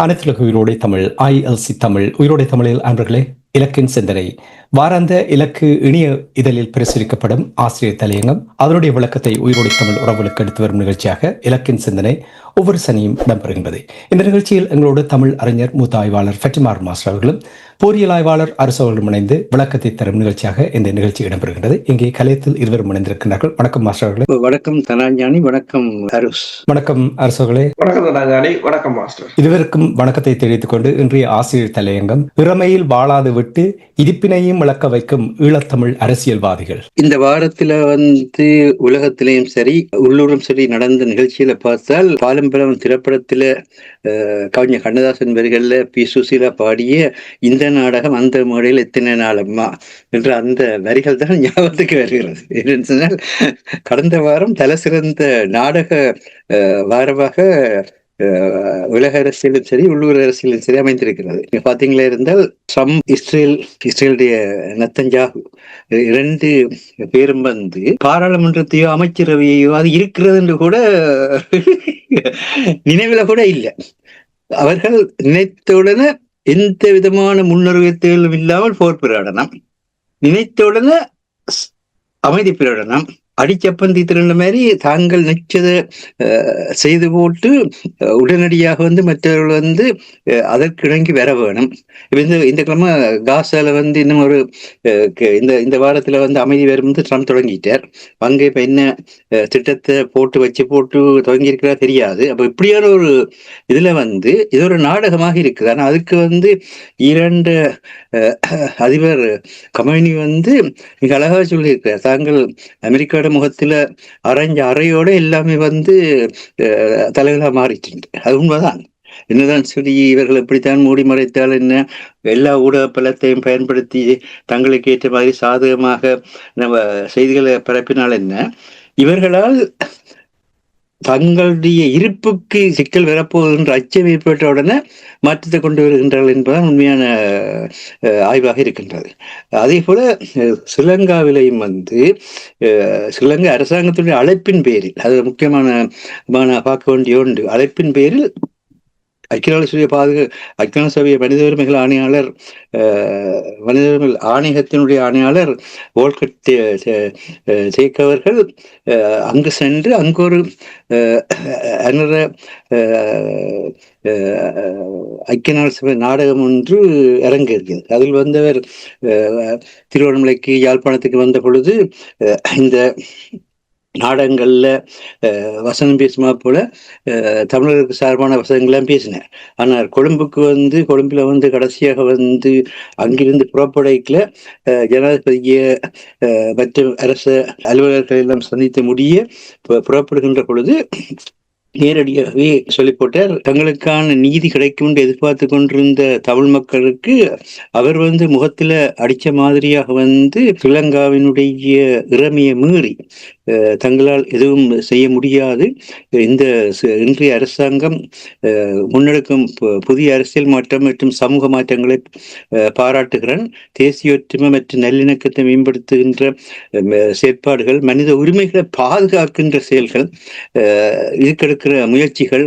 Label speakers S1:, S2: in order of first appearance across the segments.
S1: அனைத்துலக உயிரோடை தமிழ் ILC தமிழ் உயிரோடை தமிழில் அன்பர்களே, இலக்கின் சிந்தனை வாராந்த இலக்கு இணைய இதழில் பிரசுரிக்கப்படும் ஆசிரியர் தலையங்கம் அதனுடைய விளக்கத்தை உயிரோடை தமிழ் உறவுகளுக்கு எடுத்து வரும் நிகழ்ச்சியாக இலக்கின் சிந்தனை ஒவ்வொரு சனியும் இடம்பெறுகின்றது. இந்த நிகழ்ச்சியில் எங்களோடு தமிழ் அறிஞர் மூத்த ஆய்வாளர் ஃபெட்டிமார் மாஸ்டர் அவர்களும் போரியல் ஆய்வாளர் அரசு அவர்களும் இணைந்து விளக்கத்தை தரும் நிகழ்ச்சியாக இந்த நிகழ்ச்சி இடம்பெறுகின்றது. இங்கே கலையத்தில் இருவரும் இணைந்திருக்கிறார்கள். வணக்கம் மாஸ்டர் அவர்களே.
S2: வணக்கம் தனாஞானி. வணக்கம் அரசு.
S1: வணக்கம் அரசு அவர்களே.
S3: வணக்கம் தனாஞானி. வணக்கம் மாஸ்டர்.
S1: இருவருக்கும் வணக்கத்தை தெரிவித்துக் கொண்டு இன்றைய ஆசிரியர் தலையங்கம் இறமையில் வாழாது விட்டு இருப்பினையும் விளக்க வைக்கும் ஈழத்தமிழ் அரசியல்வாதிகள்.
S2: இந்த வாரத்துல உலகத்திலையும் சரி உள்ளூரும் சரி நடந்த நிகழ்ச்சியில பார்த்தால் பாலம்பலம் திரைப்படத்துல கவிஞர் கண்ணதாசன் வரிகள்ல பி. சுசீலா பாடிய இந்த நாடகம் அந்த மேடையில் எத்தனை நாளம்மா என்ற அந்த வரிகள் தான் ஞாபகத்துக்கு வருகிறது. என்னென்னால் கடந்த வாரம் தலை சிறந்த நாடக வாரமாக உலக அரசியலும் சரி உள்ளூர் அரசியலும் சரி அமைந்திருக்கிறது. நீங்க பாத்தீங்களா இருந்தால் இஸ்ரேலுடைய நத்தஞ்சாகு 2 பேரும் பாராளுமன்றத்தையோ அமைச்சரவையோ அது இருக்கிறது என்று கூட நினைவுல கூட இல்லை. அவர்கள் நினைத்தவுடனே எந்த விதமான முன்னறிவித்தலும் இல்லாமல் போர் பிரகடனம், நினைத்தவுடனே அமைதி பிரகடனம், அடிச்சப்பந்தி திரண்ட மாதிரி தாங்கள் நிச்சயதை செய்து போட்டு உடனடியாக மற்றவர்கள் அதற்கு இணங்கி வர வேணும். இந்த கிழமை காசால இன்னும் ஒரு இந்த வாரத்துல அமைதி வரும் ட்ரம்ப் தொடங்கிட்டார். அங்கே இப்ப என்ன திட்டத்தை போட்டு தொடங்கி இருக்கிறா தெரியாது. அப்ப இப்படியான ஒரு இதுல இது ஒரு நாடகமாக இருக்குது. ஆனா அதுக்கு ஈரான் அதிபர் கமேனி மிக அழகாக சொல்லியிருக்கிறார். தாங்கள் அமெரிக்காவோட முகத்துல அறையோட எல்லாமே தலைகளா மாறிட்டு. அது உண்மைதான். என்னதான் சரி, இவர்கள் எப்படித்தான் மூடி மறைத்தால் என்ன, எல்லா ஊடக பலத்தையும் பயன்படுத்தி தங்களுக்கு ஏற்ற மாதிரி சாதகமாக நம்ம செய்திகளை பரப்பினால் என்ன, இவர்களால் தங்களுடைய இருப்புக்கு சிக்கல் வரப்போகின்ற அச்சம் ஏற்பட்ட உடனே மாற்றத்தை கொண்டு வருகின்றார்கள் என்பதுதான் உண்மையான ஆய்வாக இருக்கின்றது. அதே போல ஸ்ரீலங்காவிலையும் ஸ்ரீலங்கா அரசாங்கத்துடைய அழைப்பின் பேரில், அது முக்கியமான பார்க்க வேண்டிய ஒன்று, அழைப்பின் பேரில் ஐக்கிய சபை மனித உரிமைகள் ஆணையாளர் மனித உரிமைகள் ஆணையத்தினுடைய ஆணையாளர் வோல்கட் சேக் அவர்கள் அங்கு சென்று அங்கு ஒரு ஐக்கிய நாடு சபை நாடகம் ஒன்று அரங்க இருக்கிறது. அதில் வந்தவர் திருவண்ணாமலைக்கு யாழ்ப்பாணத்துக்கு வந்த பொழுது இந்த நாடகங்கள்ல வசனம் பேசுமா போல தமிழருக்கு சார்பான வசனங்கள்லாம் பேசினார். ஆனால் கொழும்புல கடைசியாக அங்கிருந்து புறப்படைக்கல ஜனாதிபதிய மற்ற அரசு அலுவலர்கள் எல்லாம் சந்தித்து முடிய புறப்படுகின்ற பொழுது நேரடியாகவே சொல்லி போட்டார், தங்களுக்கான நீதி கிடைக்கும் என்று எதிர்பார்த்து கொண்டிருந்த தமிழ் மக்களுக்கு அவர் முகத்துல அடிச்ச மாதிரியாக ஸ்ரீலங்காவினுடைய இறமையை மீறி தங்களால் எதுவும் செய்ய முடியாது. இந்த இன்றைய அரசாங்கம் முன்னெடுக்கும் புதிய அரசியல் மாற்றம் மற்றும் சமூக மாற்றங்களை பாராட்டுகிறேன். தேசிய ஒற்றுமை மற்றும் நல்லிணக்கத்தை மேம்படுத்துகின்ற செயற்பாடுகள், மனித உரிமைகளை பாதுகாக்கின்ற செயல்கள், இதுக்கெடுக்கிற முயற்சிகள்,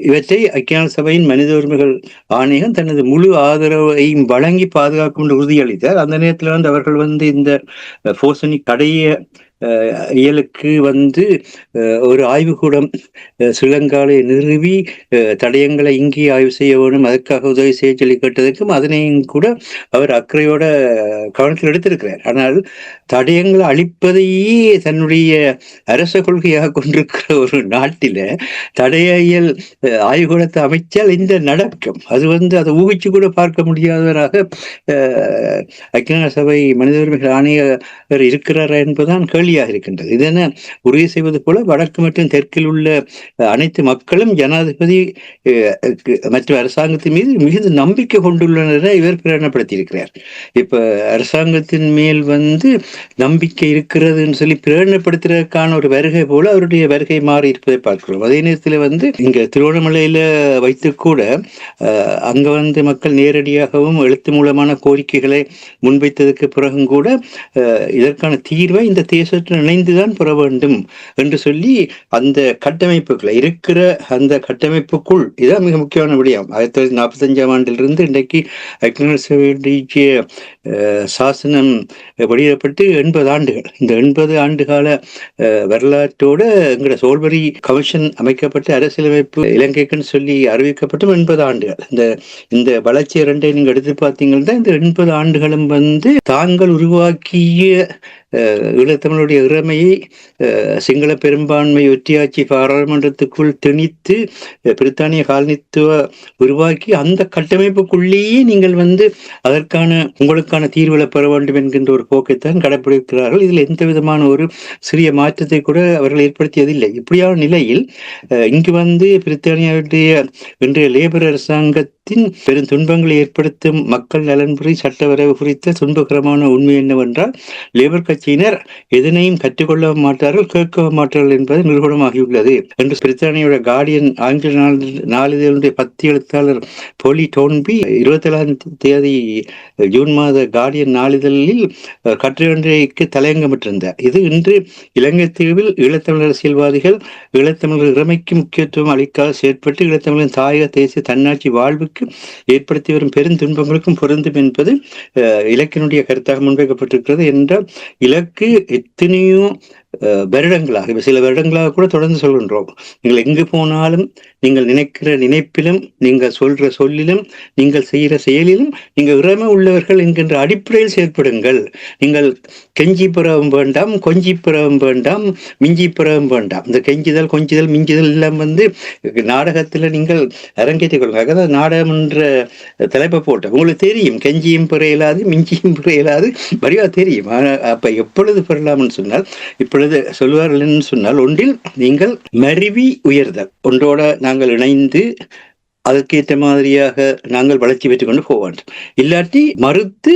S2: இவற்றை ஐக்கிய சபையின் மனித உரிமைகள் ஆணையம் தனது முழு ஆதரவையும் வழங்கி பாதுகாக்கும் என்று உறுதியளித்தார். அந்த நேரத்தில் அவர்கள் இந்த போசனி கடைய இயலுக்கு ஒரு ஆய்வுக்கூடம் ஸ்ரீலங்காவை நிறுவி தடயங்களை இங்கே ஆய்வு செய்ய வேணும், அதற்காக உதவி செய்ய சொல்லி கேட்டதற்கும் அதனையும் கூட அவர் அக்கறையோட கவனத்தில் எடுத்திருக்கிறார். ஆனால் தடயங்களை அழிப்பதையே தன்னுடைய அரச கொள்கையாக கொண்டிருக்கிற ஒரு நாட்டில தடயியல் ஆய்வுக்கூடத்தை அமைச்சால் இந்த நடக்கும். அது அதை ஊகிச்சு கூட பார்க்க முடியாதவராக ஐக்கிய சபை மனித உரிமைகள் ஆணையர் இருக்கிறாரா என்பதுதான் கேள்வியாக இருக்கின்றது. இதென உறுதி செய்வது போல வடக்கு மற்றும் தெற்கில் உள்ள அனைத்து மக்களும் ஜனாதிபதி மற்றும் அரசாங்கத்தின் மீது மிகுந்த நம்பிக்கை கொண்டுள்ளனரை இவர் பிரகடனப்படுத்தியிருக்கிறார். இப்ப அரசாங்கத்தின் மேல் நம்பிக்கை இருக்கிறதுன்னு சொல்லி பிரகடனப்படுத்துறதுக்கான ஒரு வருகை போல அவருடைய வருகை மாறி இருப்பதை பார்க்கிறோம். அதே நேரத்தில் இங்க திருவண்ணாமலையில வைத்து கூட அங்க மக்கள் நேரடியாகவும் எழுத்து மூலமான கோரிக்கைகளை முன்வைத்ததுக்கு பிறகும் கூட இதற்கான தீர்வை இந்த தேச சட்டத்துடன் இணைந்துதான் பெற வேண்டும் என்று சொல்லி அந்த கட்டமைப்புக்குள்ள இருக்கிற அந்த கட்டமைப்புக்குள் இதான் மிக முக்கியமான விடயம். 1945 ஆண்டிலிருந்து இன்றைக்கு ஐக்கிய சபையுடைய சாசனம் வெளியிடப்பட்டு 80 ஆண்டுகள். இந்த 80 ஆண்டு கால வரலாற்றோட எங்கட சோல்பரி கமிஷன் அமைக்கப்பட்டு அரசியலமைப்பு இலங்கைக்குன்னு சொல்லி அறிவிக்கப்பட்டு 80 ஆண்டுகள். இந்த வளர்ச்சி இரண்டை நீங்க எடுத்து பார்த்தீங்கன்னா இந்த 80 ஆண்டுகளும் தாங்கள் உருவாக்கிய ஈழத்தமிழுடைய இறமையை சிங்கள பெரும்பான்மை ஒற்றியாட்சி பாராளுமன்றத்துக்குள் திணித்து பிரித்தானிய காலனித்துவ உருவாக்கி அந்த கட்டமைப்புக்குள்ளேயே நீங்கள் அதற்கான உங்களுக்கான தீர்வுகளை பெற வேண்டும் என்கின்ற ஒரு போக்கைத்தான் கடைபிடிக்கிறார்கள். இதில் எந்த விதமான ஒரு சிறிய மாற்றத்தை கூட அவர்கள் ஏற்படுத்தியதில்லை. இப்படியான நிலையில் இங்கு பிரித்தானியாவுடைய இன்றைய லேபர் அரசாங்கத்தின் பெரும் துன்பங்களை ஏற்படுத்தும் மக்கள் நலன்புரி சட்ட வரைவு குறித்த துன்பகரமான உண்மை என்னவென்றால் லேபர் கட்சியினர் எதனையும் கற்றுக்கொள்ள மாட்டார்கள், கேட்க மாட்டார்கள் என்பது நிரூபணமாகியுள்ளது என்று பிரித்தானியோட கார்டியன் ஆங்கில நாளிதழுடைய 10 எழுத்தாளர் போலி டோன்பி 27ஆம் தேதி ஜூன் மாத கார்டியன் நாளிதழில் கட்டுரைக்கு தலையங்கமிட்டிருந்தார். இது இன்று இலங்கை தீர்வில் ஈழத்தமிழ் அரசியல்வாதிகள் ஈழத்தமிழர் இறமைக்கு முக்கியத்துவம் அளிக்காத செயற்பட்டு ஈழத்தமிழின் தாயக தேசிய தன்னாட்சி வாழ்வுக்கு ஏற்படுத்தி வரும் பெரும் துன்பங்களுக்கும் பொருந்தும் என்பது இலக்கினுடைய கருத்தாக முன்வைக்கப்பட்டிருக்கிறது. என்றால் இலக்கு எத்தனையோ வருடங்களாக சில வருடங்களாக கூட தொடர்ந்து சொல்கின்றோம். நீங்கள் எங்கு போனாலும் நீங்கள் நினைக்கிற நினைப்பிலும் நீங்கள் சொல்ற சொல்லிலும் நீங்கள் செய்கிற செயலிலும் நீங்கள் இறமை உள்ளவர்கள் என்கின்ற அடிப்படையில் செயற்படுங்கள். நீங்கள் கெஞ்சி பிறவும் வேண்டாம், கொஞ்சி பிறவும் வேண்டாம், மிஞ்சி பிறவும் வேண்டாம். இந்த கெஞ்சிதல் கொஞ்சிதல் மிஞ்சிதல் எல்லாம் நாடகத்தில் நீங்கள் அரங்கேற்றிக் கொள்ளுங்க. அதாவது நாடகம் என்ற தலைப்பை போட்ட உங்களுக்கு தெரியும், கெஞ்சியும் பிற இயலாது மிஞ்சியும் பிற இயலாது வரிவா தெரியும். அப்ப எப்பொழுது பெறலாம்னு சொன்னால் இப்பொழுது சொல்வார்கள் என்று சொன்னால் ஒன்றில் நீங்கள் மருவி உயர்தல், ஒன்றோட நாங்கள் இணைந்து அதற்கேற்ற மாதிரியாக நாங்கள் வளர்ச்சி பெற்றுக் கொண்டு போக வேண்டும். இல்லாட்டி மறுத்து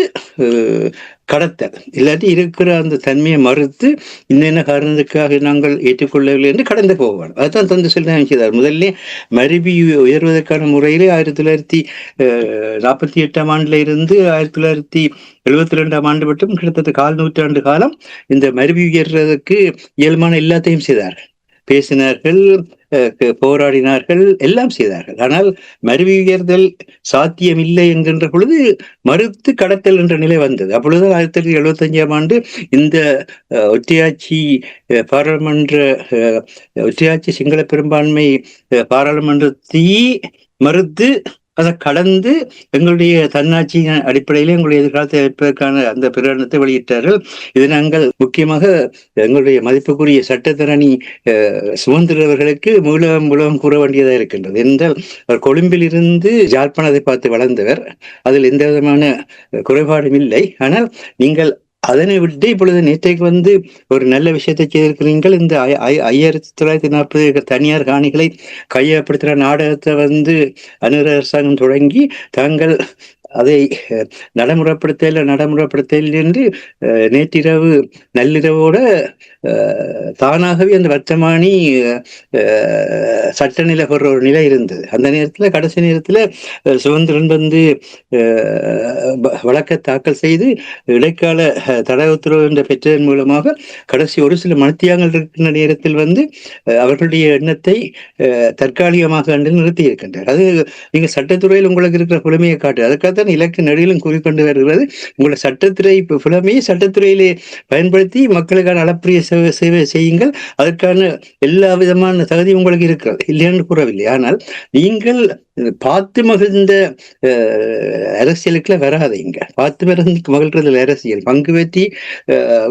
S2: கடத்தல், இல்லாட்டி இருக்கிற அந்த தன்மையை மறுத்து இன்னென்ன காரணத்துக்காக நாங்கள் ஏற்றுக்கொள்ளவில்லை என்று கடந்து போக வேண்டும். அதுதான் தந்தை சொல்லி செய்தார். முதல்ல மருவி உயர்வதற்கான முறையிலே 1948ஆம் ஆண்டுல இருந்து 1972ஆம் ஆண்டு மட்டும் கிட்டத்தட்ட 4 நூற்றாண்டு காலம் இந்த மருவி உயர்றதுக்கு இயல்பான எல்லாத்தையும் செய்தார்கள். பேசினார்கள், போராடினார்கள், எல்லாம் செய்தார்கள். ஆனால் மருவி உயர்தல் சாத்தியமில்லை என்கின்ற பொழுது மறுத்து கடத்தல் என்ற நிலை வந்தது. அப்பொழுது 1975ஆம் ஆண்டு இந்த ஒற்றையாட்சி பாராளுமன்ற ஒற்றையாட்சி சிங்கள பெரும்பான்மை பாராளுமன்றத்தையே மறுத்து அதை கடந்து எங்களுடைய தன்னாட்சியின் அடிப்படையில் எங்களுடைய எதிர்காலத்தை அமைப்பதற்கான அந்த பிரகடனத்தை வெளியிட்டார்கள். இதை நாங்கள் முக்கியமாக எங்களுடைய மதிப்புக்குரிய சட்டத்தரணி சுமந்திரவர்களுக்கு மூலம் கூற வேண்டியதாக இருக்கின்றது. என்றால் அவர் கொழும்பில் இருந்து யாழ்ப்பாணத்தை பார்த்து வளர்ந்தவர், அதில் எந்த விதமான குறைபாடும் இல்லை. ஆனால் நீங்கள் அதனை விட்டு இப்பொழுது நேற்றைக்கு ஒரு நல்ல விஷயத்தை செய்திருக்கிறீர்கள். இந்த 1940 தனியார் காணிகளை கையகப்படுத்துகிற நாடகத்தை அனுர அரசாங்கம் தொடங்கி தாங்கள் அதை நடைமுறைப்படுத்தல் என்று நேற்றிரவு நள்ளிரவோட தானாகவே அந்த வர்த்தமானி சட்ட நிலை பெற ஒரு நிலை இருந்தது. அந்த நேரத்தில் கடைசி நேரத்தில் சுதந்திரன் வழக்கை தாக்கல் செய்து இடைக்கால தடை உத்தரவு என்ற பெற்றதன் மூலமாக கடைசி ஒரு சில மணித்தியாங்கள் இருக்கின்ற நேரத்தில் அவர்களுடைய எண்ணத்தை தற்காலிகமாக நிறுத்தி இருக்கின்றார். அது நீங்க சட்டத்துறையில் உங்களுக்கு இருக்கிற புலமையை காட்டு. அதுக்காக இலக்கு நடுவிலும் கூறிக்கொண்டு வருகிறது. உங்களை சட்டத்துறை புலமையை சட்டத்துறையிலே பயன்படுத்தி மக்களுக்கான அளப்பிரிய சேவை செய்யுங்கள். அதற்கான எல்லா விதமான தகுதி உங்களுக்கு இருக்கிறது, இல்லைன்னு கூறவில்லை. ஆனால் நீங்கள் பார்த்து மகிழ்ந்த அரசியலுக்குள்ள வராதீங்க. பார்த்து மகிழ்றதுல அரசியல் பங்கு வெற்றி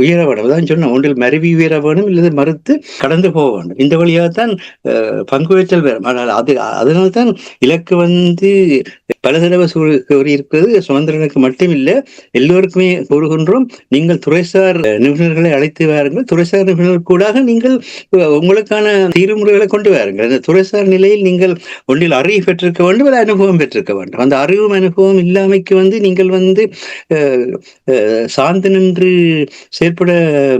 S2: உயர வேணும். அதான் சொன்ன ஒன்றில் மருவி உயர வேணும், இல்லது மறுத்து கடந்து போக வேண்டும். இந்த வழியாகத்தான் பங்கு வெற்றல் வேணும். ஆனால் அதனால்தான் இலக்கு பல தடவை கூறியிருக்கிறது. சுதந்திரனுக்கு மட்டுமில்லை, எல்லோருக்குமே கூறுகின்றோம். நீங்கள் துறைசார் நிபுணர்களை அழைத்து வாருங்கள். துறைசார் நிபுணர்கள் கூட நீங்கள் உங்களுக்கான தீர்வுமுறைகளை கொண்டு வாருங்கள். அந்த துறைசார் நிலையில் நீங்கள் ஒன்றில் அறிவு பெற்றிருக்க வேண்டும், ஒரு அனுபவம் பெற்றிருக்க வேண்டும். அந்த அறிவும் அனுபவம் இல்லாமைக்கு நீங்கள் சார்ந்து நின்று செயற்பட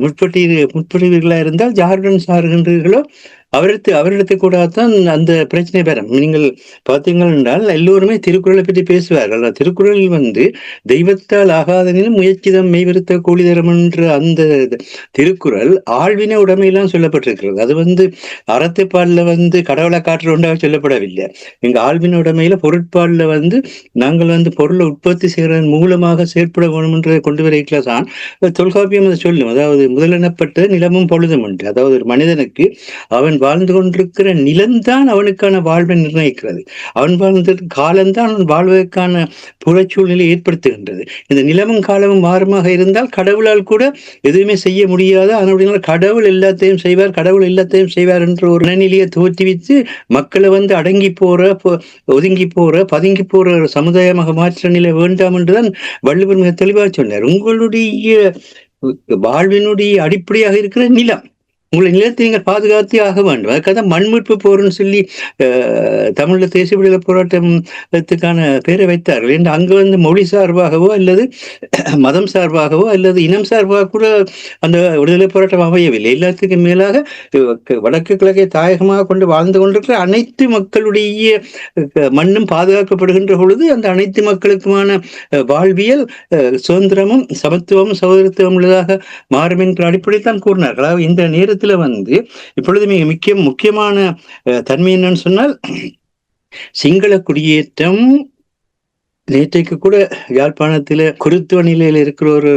S2: முற்படுவீர்களா இருந்தால் யாருடன் சாருகின்றீர்களோ அவரிடத்து கூட தான் அந்த பிரச்சனை பெறும். நீங்கள் பார்த்தீங்கள் என்றால் எல்லோருமே திருக்குறளை பற்றி பேசுவார்கள். திருக்குறளில் வந்து தெய்வத்தால் ஆகாதனிலும் முயற்சிதம் மெய்வருத்த கூலி தரும் என்ற அந்த திருக்குறள் ஆழ்வினை உடைமையெல்லாம் சொல்லப்பட்டிருக்கிறது. அது வந்து அறத்துப்பாலில் வந்து கடவுளை காற்று உண்டாக சொல்லப்படவில்லை. எங்க ஆழ்வினை உடைமையில பொருட்பாலில் வந்து நாங்கள் வந்து பொருளை உற்பத்தி செய்வதன் மூலமாக செயற்பட வேணும் என்று கொண்டு வரைக்கலாம் தான் தொல்காப்பியம் அதை சொல்லும். அதாவது முதலெனப்பட்ட நிலமும் பொழுதும் உண்டு. அதாவது ஒரு மனிதனுக்கு அவன் வாழ்ந்து கொண்டிருக்கிற நிலம்தான் அவனுக்கான வாழ்வை நிர்ணயிக்கிறது. அவன் வாழ்ந்த காலம்தான் அவன் வாழ்வதற்கான புறச்சூழ்நிலை ஏற்படுத்துகின்றது. இந்த நிலமும் காலமும் மாறுமாக இருந்தால் கடவுளால் கூட எதுவுமே செய்ய முடியாது. அதனுடைய கடவுள் எல்லாத்தையும் செய்வார், கடவுள் எல்லாத்தையும் செய்வார் என்ற ஒரு மனநிலையை தோற்றுவித்து மக்களை வந்து அடங்கி போற, ஒதுங்கி போற, பதுங்கி போற சமுதாயமாக மாற்ற நிலை வேண்டாம் என்றுதான் வள்ளுவர் மிக தெளிவாக சொன்னார். உங்களுடைய வாழ்வினுடைய அடிப்படையாக இருக்கிற நிலம், உங்களை நிலத்தை நீங்கள் பாதுகாத்தே ஆக வேண்டும். அதுக்காக தான் மண்மீட்பு போர்னு சொல்லி தமிழ்ல தேசிய விடுதலை போராட்டத்துக்கான பேரை வைத்தார்கள். என்று அங்கு வந்து மொழி சார்பாகவோ அல்லது மதம் சார்பாகவோ அல்லது இனம் சார்பாக கூட அந்த விடுதலை போராட்டம் அமையவில்லை. எல்லாத்துக்கும் மேலாக வடக்கு கிழக்கை தாயகமாக கொண்டு வாழ்ந்து கொண்டிருக்கிற அனைத்து மக்களுடைய மண்ணும் பாதுகாக்கப்படுகின்ற பொழுது அந்த அனைத்து மக்களுக்குமான வாழ்வியல் சுதந்திரமும் சமத்துவமும் சகோதரத்துவம் உள்ளதாக மாறும் என்ற அடிப்படையில் தான் கூறினார்கள். அதாவது இந்த நேரத்தில் வந்து இப்பொழுது மிக முக்கியமான தன்மை என்னன்னு சொன்னால் சிங்கள குடியேற்றம். நேற்றைக்கு கூட யாழ்ப்பாணத்துல குருத்துவ நிலையில இருக்கிற ஒரு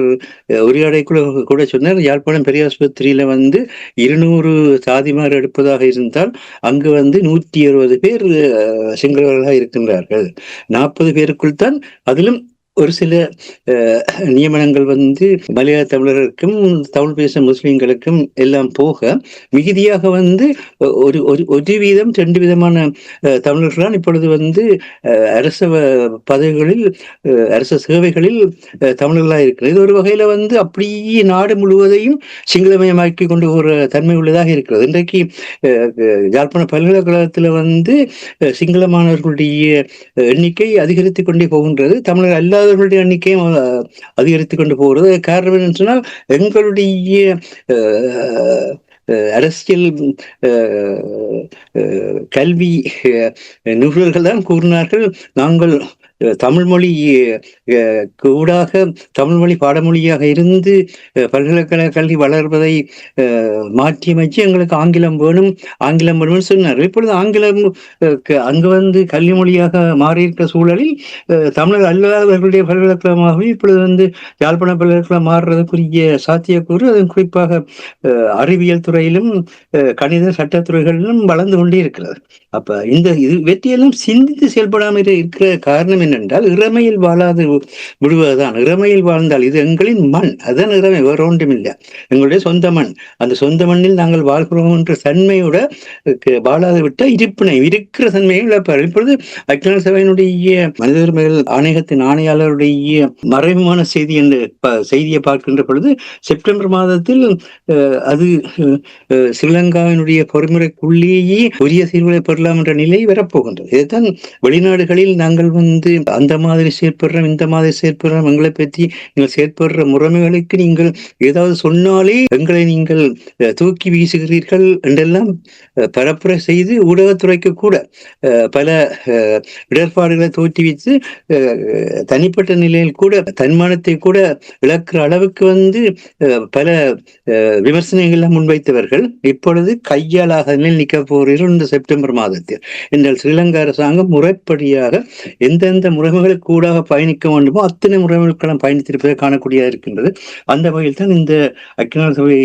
S2: உரையாடைக்குள்ள கூட சொன்னார், யாழ்ப்பாணம் பெரியாஸ்பத்திரியில வந்து 200 சாதிமார் எடுப்பதாக இருந்தால் அங்கு வந்து 160 பேர் சிங்களவர்களாக இருக்கின்றார்கள். 40 பேருக்குள் தான் அதிலும் ஒரு சில நியமனங்கள் வந்து மலையாள தமிழருக்கும் தமிழ் பேசும் முஸ்லிம்களுக்கும் எல்லாம் போக மிகுதியாக வந்து ஒரு வீதம் 2 விதமான தமிழர்கள் இப்பொழுது வந்து அரச பதவிகளில் அரச சேவைகளில் தமிழர்களாக இருக்கிறது. இது ஒரு வகையில வந்து அப்படியே நாடு முழுவதையும் சிங்களமயமாக்கி கொண்டு ஒரு தன்மை உள்ளதாக இருக்கிறது. இன்றைக்கு யாழ்ப்பாண பல்கலைக்கழகத்துல வந்து சிங்கள மாணவர்களுடைய எண்ணிக்கை அதிகரித்து கொண்டே போகின்றது. தமிழர் அல்லாத எண்ணிக்கையும் அதிகரித்துக் கொண்டு போகிறது. காரணம் என்ன சொன்னால் எங்களுடைய அரசியல் கல்வி நிபுணர்கள் தான் கூறினார்கள், நாங்கள் தமிழ் மொழி கூடாக தமிழ் மொழி பாடமொழியாக இருந்து பல்கலைக்கழக கல்வி வளர்வதை மாற்றியமைச்சு எங்களுக்கு ஆங்கிலம் வேணும்னு சொன்னார். இப்பொழுது ஆங்கிலம் அங்கு வந்து கல்வி மொழியாக மாறியிருக்கிற சூழலில் தமிழர் அல்லாதவர்களுடைய பல்கலைக்கழகமாகவே இப்பொழுது வந்து யாழ்ப்பாண பல்கலைக்கழகம் மாறுறதுக்குரிய சாத்தியக்கூறு அதன் குறிப்பாக அறிவியல் துறையிலும் கணித சட்டத்துறைகளிலும் வளர்ந்து கொண்டே இருக்கிறது. அப்ப இந்த வெற்றியெல்லாம் சிந்தித்து செயல்படாமல் இருக்கிற காரணம் என்னென்றால் இறமையில் வாழாது விடுவதுதான். இறமையில் வாழ்ந்தால் இது எங்களின் மண், அதுதான் இறமை, வேற ஒன்றும் இல்லை. எங்களுடைய சொந்த மண், அந்த சொந்த மண்ணில் நாங்கள் வாழ்கிறோம் என்ற தன்மையோட வாழாது விட்டால் இருப்பினை இருக்கிற தன்மையை இழப்பார். இப்பொழுது ஐக்கிய சபையினுடைய மனித உரிமைகள் ஆணையத்தின் ஆணையாளருடைய மறைமுகமான செய்தி என்ற செய்தியை பார்க்கின்ற பொழுது செப்டம்பர் மாதத்தில் அது ஸ்ரீலங்காவினுடைய பொறிமுறைக்குள்ளேயே உரிய தீர்வுகளை பெறலாம் என்ற நிலை வரப்போகின்றது. இதுதான் வெளிநாடுகளில் நாங்கள் வந்து அந்த மாதிரி செயற்படுறோம், இந்த மாதிரி செயற்படுறோம், எங்களை பற்றி நீங்கள் செயற்படுற முறைமைகளுக்கு நீங்கள் ஏதாவது சொன்னாலே எங்களை நீங்கள் தூக்கி வீசுகிறீர்கள் என்றெல்லாம் பரப்புரை செய்து ஊடகத்துறைக்கு கூட பல இடர்பாடுகளை தோற்றுவித்து தனிப்பட்ட நிலையில் கூட தன்மானத்தை கூட இழக்கிற அளவுக்கு வந்து பல விமர்சனங்களை முன்வைத்தவர்கள் இப்பொழுது கையாளாக நிற்க போகிறீர்கள் இந்த செப்டம்பர் மாதத்தில். என்றால் ஸ்ரீலங்கா அரசாங்கம் முறைப்படியாக எந்தெந்த முறைமைகளுக்கு கூடாக பயணிக்க வேண்டுமோ அத்தனை முறைமைகளுக்கெல்லாம் பயணித்திருப்பதை காணக்கூடியதாக இருக்கின்றது. அந்த வகையில் தான் இந்த ஐக்கிய சபை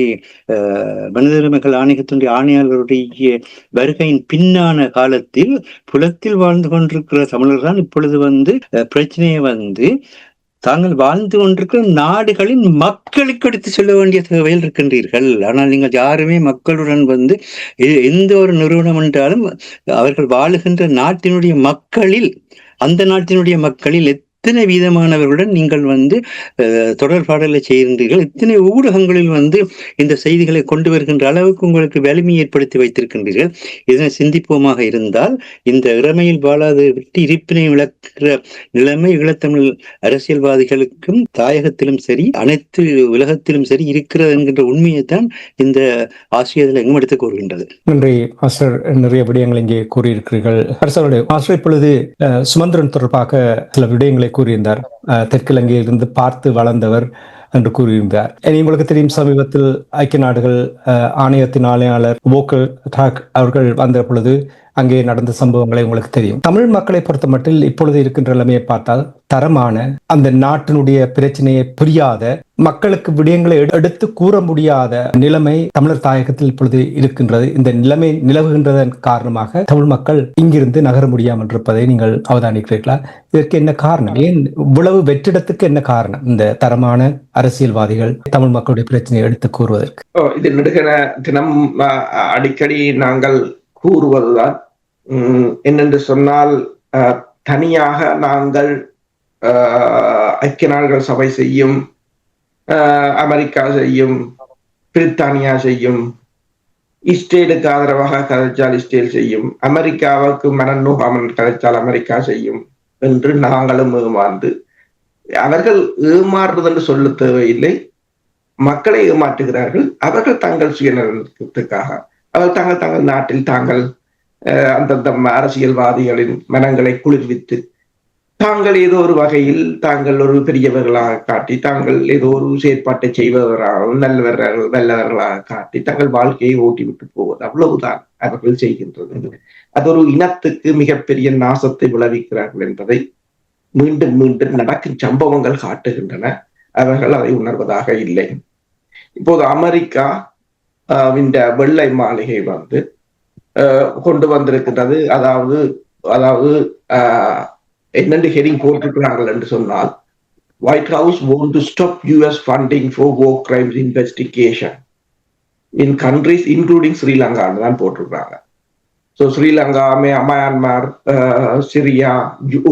S2: மனித உரிமைகள் ஆணையத்தினுடைய ஆணையாளருடைய வருகையின் பின்னான காலத்தில் புலத்தில் வாழ்ந்து கொண்டிருக்கிற தமிழர் தான் இப்பொழுது வந்து பிரச்சனையை வந்து தாங்கள் வாழ்ந்து கொண்டிருக்கிற நாடுகளின் மக்களுக்கு எடுத்து செல்ல வேண்டிய தேவையில் இருக்கின்றீர்கள். ஆனால் நீங்கள் யாருமே மக்களுடன் வந்து எந்த ஒரு நிறுவனம் என்றாலும் அவர்கள் வாழுகின்ற நாட்டினுடைய மக்களில், அந்த நாட்டினுடைய மக்களில் இத்தனை வீதமானவர்களுடன் நீங்கள் தொடர்பாடலை செய்கின்றீர்கள், இத்தனை ஊடகங்களில் இந்த செய்திகளை கொண்டு வருகின்ற அளவுக்கு உங்களுக்கு வலிமை ஏற்படுத்தி வைத்திருக்கின்றீர்கள். இதனை சிந்திப்போமாக இருந்தால் இந்த இளமையில் வாழாது விட்டு இருப்பினை விளக்குற நிலைமை ஈழத்தமிழ் அரசியல்வாதிகளுக்கும் தாயகத்திலும் சரி அனைத்து உலகத்திலும் சரி இருக்கிறது என்கின்ற உண்மையைத்தான் இந்த ஆசிரியர்கள் எங்கும் எடுத்துக் கூறுகின்றது.
S1: நன்றி மாஸ்டர். நிறைய விடயங்கள் இங்கே கூறியிருக்கிறீர்கள். மாஸ்டர் இப்பொழுது சுமந்திரன் தொடர்பாக சில விடயங்களை கூறியிருந்தார். தெற்கிலங்கையில் இருந்து பார்த்து வளர்ந்தவர் என்று கூறியிருந்தார். உங்களுக்கு தெரியும், சமீபத்தில் ஐக்கிய நாடுகள் ஆணையத்தின் ஆணையாளர் வோக்கல் டாக் அவர்கள் வந்த பொழுது அங்கே நடந்த சம்பவங்களை உங்களுக்கு தெரியும். தமிழ் மக்களை பொறுத்த மட்டில் இப்பொழுது இருக்கின்ற நிலைமையை பார்த்தால் தரமான அந்த நாட்டினுடைய பிரச்சனையை புரியாத, மக்களுக்கு விடயங்களை எடுத்து கூற முடியாத நிலைமை தமிழர் தாயகத்தில் இப்பொழுது இருக்கின்றது. இந்த நிலைமை நிலவுகின்றதன் காரணமாக தமிழ் மக்கள் இங்கிருந்து நகர முடியாமல் இருப்பதை நீங்கள் அவதானிக்கிறீர்களா? இதற்கு என்ன காரணம்? ஏன் இவ்வளவு வெற்றிடத்துக்கு என்ன காரணம்? இந்த தரமான அரசியல்வாதிகள் தமிழ் மக்களுடைய பிரச்சனையை எடுத்து கூறுவதற்கு
S3: இது நெடுகிற தினம் அடிக்கடி நாங்கள் கூறுவதுதான். என்னென்று சொன்னால், தனியாக நாங்கள் ஐக்கிய நாடுகள் சபை செய்யும், அமெரிக்கா செய்யும், பிரித்தானியா செய்யும், இஸ்ரேலுக்கு ஆதரவாக கதைச்சால் இஸ்ரேல் செய்யும், அமெரிக்காவுக்கு மனநோகாமல் கதைச்சால் அமெரிக்கா செய்யும் என்று நாங்களும் ஏமாந்து, அவர்கள் ஏமாறுறது என்று சொல்ல தேவையில்லை, மக்களை ஏமாற்றுகிறார்கள். அவர்கள் தங்கள் சுயநலத்துக்காக, அவர்கள் தங்கள் நாட்டில் தாங்கள் அந்தந்த அரசியல்வாதிகளின் மனங்களை குளிர்வித்து தாங்கள் ஏதோ ஒரு வகையில் தாங்கள் ஒரு பெரியவர்களாக காட்டி, தாங்கள் ஏதோ ஒரு செயற்பாட்டை செய்பவர்களாகவும் நல்லவர்களாக காட்டி தங்கள் வாழ்க்கையை ஓட்டிவிட்டு போவது, அவ்வளவுதான் அவர்கள் செய்கின்றது. அது ஒரு இனத்துக்கு மிகப்பெரிய நாசத்தை விளைவிக்கிறார்கள் என்பதை மீண்டும் மீண்டும் நடக்கும் சம்பவங்கள் காட்டுகின்றன. அவர்கள் அதை உணர்வதாக இல்லை. இப்போது அமெரிக்கா இந்த வெள்ளை மாளிகை கொண்டு வந்திருக்கின்றது. அதாவது என்னென்று ஹெரிங் போட்டிருக்கிறார்கள் என்று சொன்னால், white house want to stop US funding for war crimes investigation in countries including ஸ்ரீலங்கான்னு தான் போட்டிருக்கிறாங்க. ஸோ ஸ்ரீலங்கா, மயான்மார், சிரியா,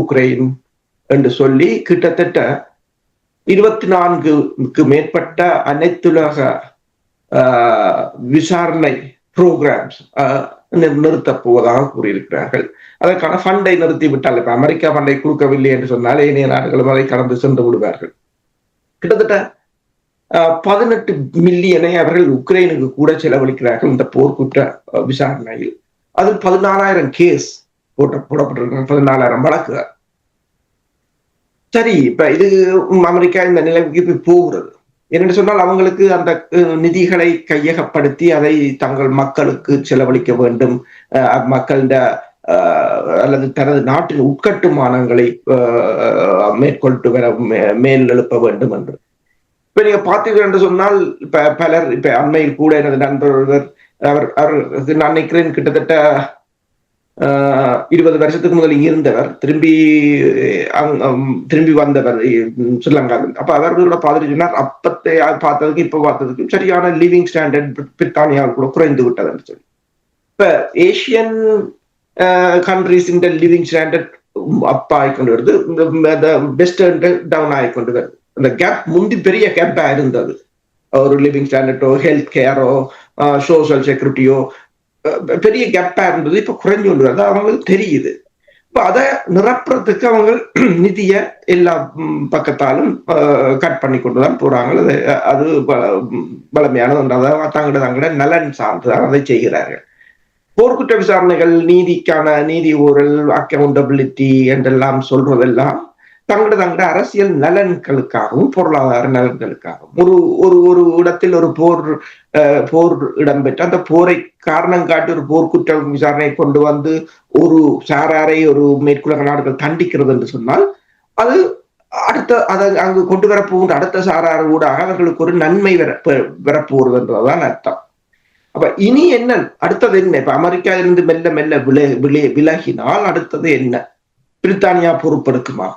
S3: உக்ரைன் என்று சொல்லி கிட்டத்தட்ட 24க்கு மேற்பட்ட அனைத்துலக விசாரணை ப்ரோக்ராம்ஸ் நிறுத்தப் போவதாக கூறியிருக்கிறார்கள். அதற்கான ஃபண்டை நிறுத்திவிட்டால், இப்ப அமெரிக்கா ஃபண்டை கொடுக்கவில்லை என்று சொன்னால் ஏனைய நாடுகளும் அதை கடந்து சென்று விடுவார்கள். கிட்டத்தட்ட 18 மில்லியனை அவர்கள் உக்ரைனுக்கு கூட செலவழிக்கிறார்கள் இந்த போர்க்குற்ற விசாரணையில். அதில் 14,000 கேஸ் போடப்பட்டிருக்கிறாங்க, 14,000 வழக்குகள். சரி, இப்ப இது அமெரிக்கா இந்த நிலைக்கு போகிறது. என்னென்னு சொன்னால், அவங்களுக்கு அந்த நிதிகளை கையகப்படுத்தி அதை தங்கள் மக்களுக்கு செலவழிக்க வேண்டும், மக்களிட அல்லது தனது நாட்டின் உட்கட்டுமானங்களை மேற்கொண்டு வர மேல் எழுப்ப வேண்டும் என்று. இப்ப நீங்க பார்த்தீர்கள் என்று சொன்னால், இப்ப பலர், இப்ப அண்மையில் கூட எனது நண்பர் ஒருவர், அவர் நான் நினைக்கிறேன் கிட்டத்தட்ட 20 வருஷத்துக்கு முதல் இருந்தவர், திரும்பி வந்தவர் ஸ்ரீலங்காவில். அப்ப அவர்களோட பார்த்துட்டு சொன்னார், அப்பத்தை பார்த்ததுக்கு இப்ப பார்த்ததுக்கு சரியான லிவிங் ஸ்டாண்டர்ட் பிரித்தானியாவில் கூட குறைந்து விட்டதுன்னு சொல்லி. இப்ப ஏசியன் கண்ட்ரிஸ் இந்த லிவிங் ஸ்டாண்டர்ட் அப் ஆகிக்கொண்டு வருது, வெஸ்டர்ன் டவுன் ஆகிக்கொண்டு வருது. அந்த கேப் முந்தி பெரிய கேப்பா இருந்தது. ஒரு லிவிங் ஸ்டாண்டர்டோ, ஹெல்த் கேரோ, சோசியல் செக்யூரிட்டியோ பெரிய கேப்பா இருந்தது. இப்ப குறைஞ்சு கொண்டு வருது, அவங்களுக்கு தெரியுது. இப்ப அதை நிரப்புறதுக்கு அவங்க நிதிய எல்லா பக்கத்தாலும் கட் பண்ணி கொண்டுதான் போறாங்க. அது பலமையானது ஒன்றாக தங்கட நலன் சார்ந்துதான் அதை செய்கிறார்கள். போர்க்குற்ற விசாரணைகள், நீதி ஊழல், அக்கௌண்டபிலிட்டி என்றெல்லாம் சொல்றதெல்லாம் தங்கட அரசியல் நலன்களுக்காகவும் பொருளாதார நலன்களுக்காகவும் ஒரு இடத்தில் ஒரு போர் இடம்பெற்று அந்த போரை காரணம் காட்டி ஒரு போர்க்குற்ற விசாரணையை கொண்டு வந்து ஒரு சாராரை ஒரு மேற்குலக நாடுகள் தண்டிக்கிறது என்று சொன்னால், அது அதை அங்கு கொண்டு வரப்போகின்ற அடுத்த சாரார ஊடாக அவர்களுக்கு ஒரு நன்மை வரப்போகிறது என்றதுதான் அர்த்தம். அப்ப இனி என்ன, அடுத்தது என்ன? இப்ப அமெரிக்கா இருந்து மெல்ல மெல்ல விலகினால் அடுத்தது என்ன? பிரித்தானியா பொறுப்பெடுக்குமா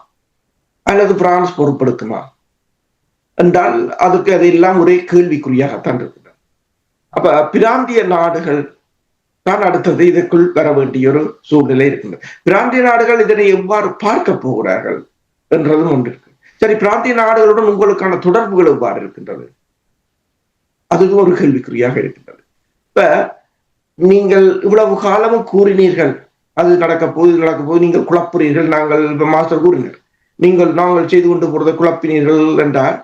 S3: அல்லது பிரான்ஸ் பொறுப்பெடுக்குமா என்றால் அதுக்கு அதெல்லாம் ஒரே கேள்விக்குறியாகத்தான் இருக்கிறது. அப்ப பிராந்திய நாடுகள் தான் அடுத்தது இதற்குள் வர வேண்டிய ஒரு சூழ்நிலை இருக்கின்றது. பிராந்திய நாடுகள் இதனை எவ்வாறு பார்க்க போகிறார்கள் என்றதும் ஒன்று இருக்கு. சரி, பிராந்திய நாடுகளுடன் உங்களுக்கான தொடர்புகள் எவ்வாறு இருக்கின்றது? அதுவும் ஒரு கேள்விக்குறியாக இருக்கின்றது. இப்ப நீங்கள் இவ்வளவு காலமும் கூறினீர்கள் அது நடக்க போது நீங்கள் குழப்புறீர்கள், நாங்கள் மாஸ்டர் கூறினர் நாங்கள் செய்து கொண்டு போறதை குழப்பினீர்கள் என்றால்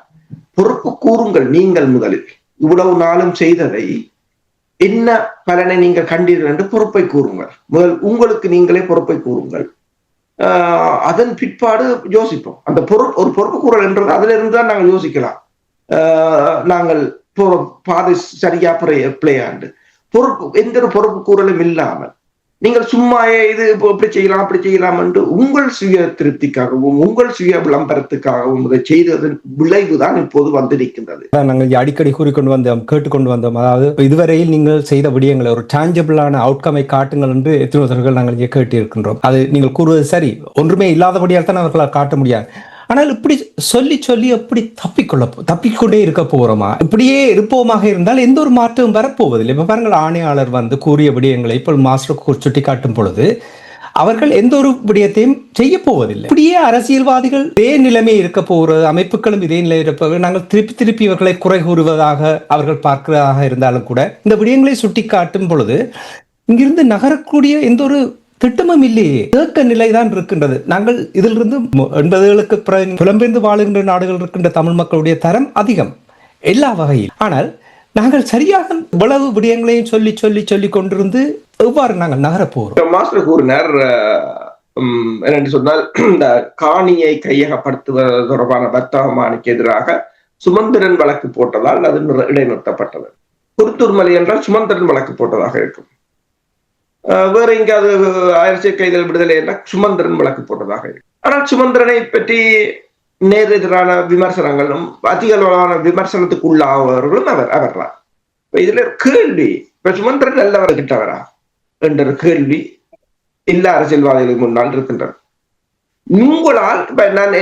S3: பொறுப்பு கூறுங்கள். நீங்கள் முதலில் இவ்வளவு நாளும் செய்ததை என்ன பலனை நீங்கள் கண்டீர்கள் என்று பொறுப்பை கூறுங்கள். முதல் உங்களுக்கு நீங்களே பொறுப்பை கூறுங்கள். அதன் பிற்பாடு யோசிப்போம். அந்த ஒரு பொறுப்பு கூறல் என்றது அதுல இருந்துதான் நாங்கள் யோசிக்கலாம். நாங்கள் பாதை சரியா பிள்ளையாண்டு எந்த ஒரு பொறுப்பு கூறலும் இல்லாமல் நீங்கள் சும்மா இது இப்படி செய்யலாம் அப்படி செய்யலாம் என்று உங்கள் சுய திருப்திக்காகவும் உங்கள் சுய விளம்பரத்துக்காகவும் இதை செய்ததன் விளைவுதான் இப்போது வந்திருக்கின்றது.
S1: நாங்கள் அடிக்கடி கூறிக்கொண்டு வந்தோம், கேட்டுக்கொண்டு வந்தோம். அதாவது இதுவரையில் நீங்கள் செய்த விடயங்களை ஒரு டான்ஜபிளான அவுட்கமை காட்டுங்கள் என்று எத்தனை நாங்கள் இங்கே கேட்டு இருக்கின்றோம். அது நீங்கள் கூறுவது சரி, ஒன்றுமே இல்லாதபடியால் தான் அவர்களால் காட்ட முடியாது. ஆனால் இப்படி சொல்லி சொல்லி எப்படி தப்பிக்கொண்டே இருக்க போறோமா? இப்படியே இருப்போமாக இருந்தால் எந்த ஒரு மாற்றமும் வரப்போவதில்லை. இப்ப பாருங்கள், ஆணையாளர் கூறிய விடயங்களை இப்போ மாஸ்டர் சுட்டி காட்டும் பொழுது அவர்கள் எந்த ஒரு விடயத்தையும் செய்ய போவதில்லை. இப்படியே அரசியல்வாதிகள் இதே நிலைமை இருக்க போகிறது, அமைப்புகளும் இதே நிலை இருப்பவர்கள். நாங்கள் திருப்பி இவர்களை குறை கூறுவதாக அவர்கள் பார்க்கிறதாக இருந்தாலும் கூட இந்த விடயங்களை சுட்டி காட்டும் பொழுது இங்கிருந்து நகரக்கூடிய எந்த ஒரு திட்டமும் இல்லையே, ஏக்க நிலைதான் இருக்கின்றது. நாங்கள் இதிலிருந்து 80களுக்கு புலம்பெயர்ந்து வாழுகின்ற நாடுகள் இருக்கின்ற தமிழ் மக்களுடைய தரம் அதிகம் எல்லா வகையில். ஆனால் நாங்கள் சரியாக இவ்வளவு விடயங்களையும் சொல்லி சொல்லி சொல்லி கொண்டிருந்து எவ்வாறு நாங்கள் நகரப்போகிறோம்?
S3: மாஸ்டர் கூறினார் என்னென்று சொன்னால், இந்த காணியை கையகப்படுத்துவது தொடர்பான வர்த்தகமானிக்கு எதிராக சுமந்திரன் வழக்கு போட்டதால் அது இடைநிறுத்தப்பட்டது. குருத்தூர் மலை என்றால் சுமந்திரன் வழக்கு போட்டதாக இருக்கும். வேற எங்காவது அரசியல் கைதிகள் விடுதலை என்றால் சுமந்திரன் வழக்கு போட்டதாக இருக்கு. ஆனால் சுமந்திரனை பற்றி நேரெதிரான விமர்சனங்களும் அதிக அளவான விமர்சனத்துக்கு உள்ளாவர்களும் அவர்தான். இதுல கேள்வி, இப்ப சுமந்திரன் நல்லவர் கிட்டவரா என்ற கேள்வி எல்லா அரசியல்வாதிகளுக்கு முன்னால் இருக்கின்றன. உங்களால் நான்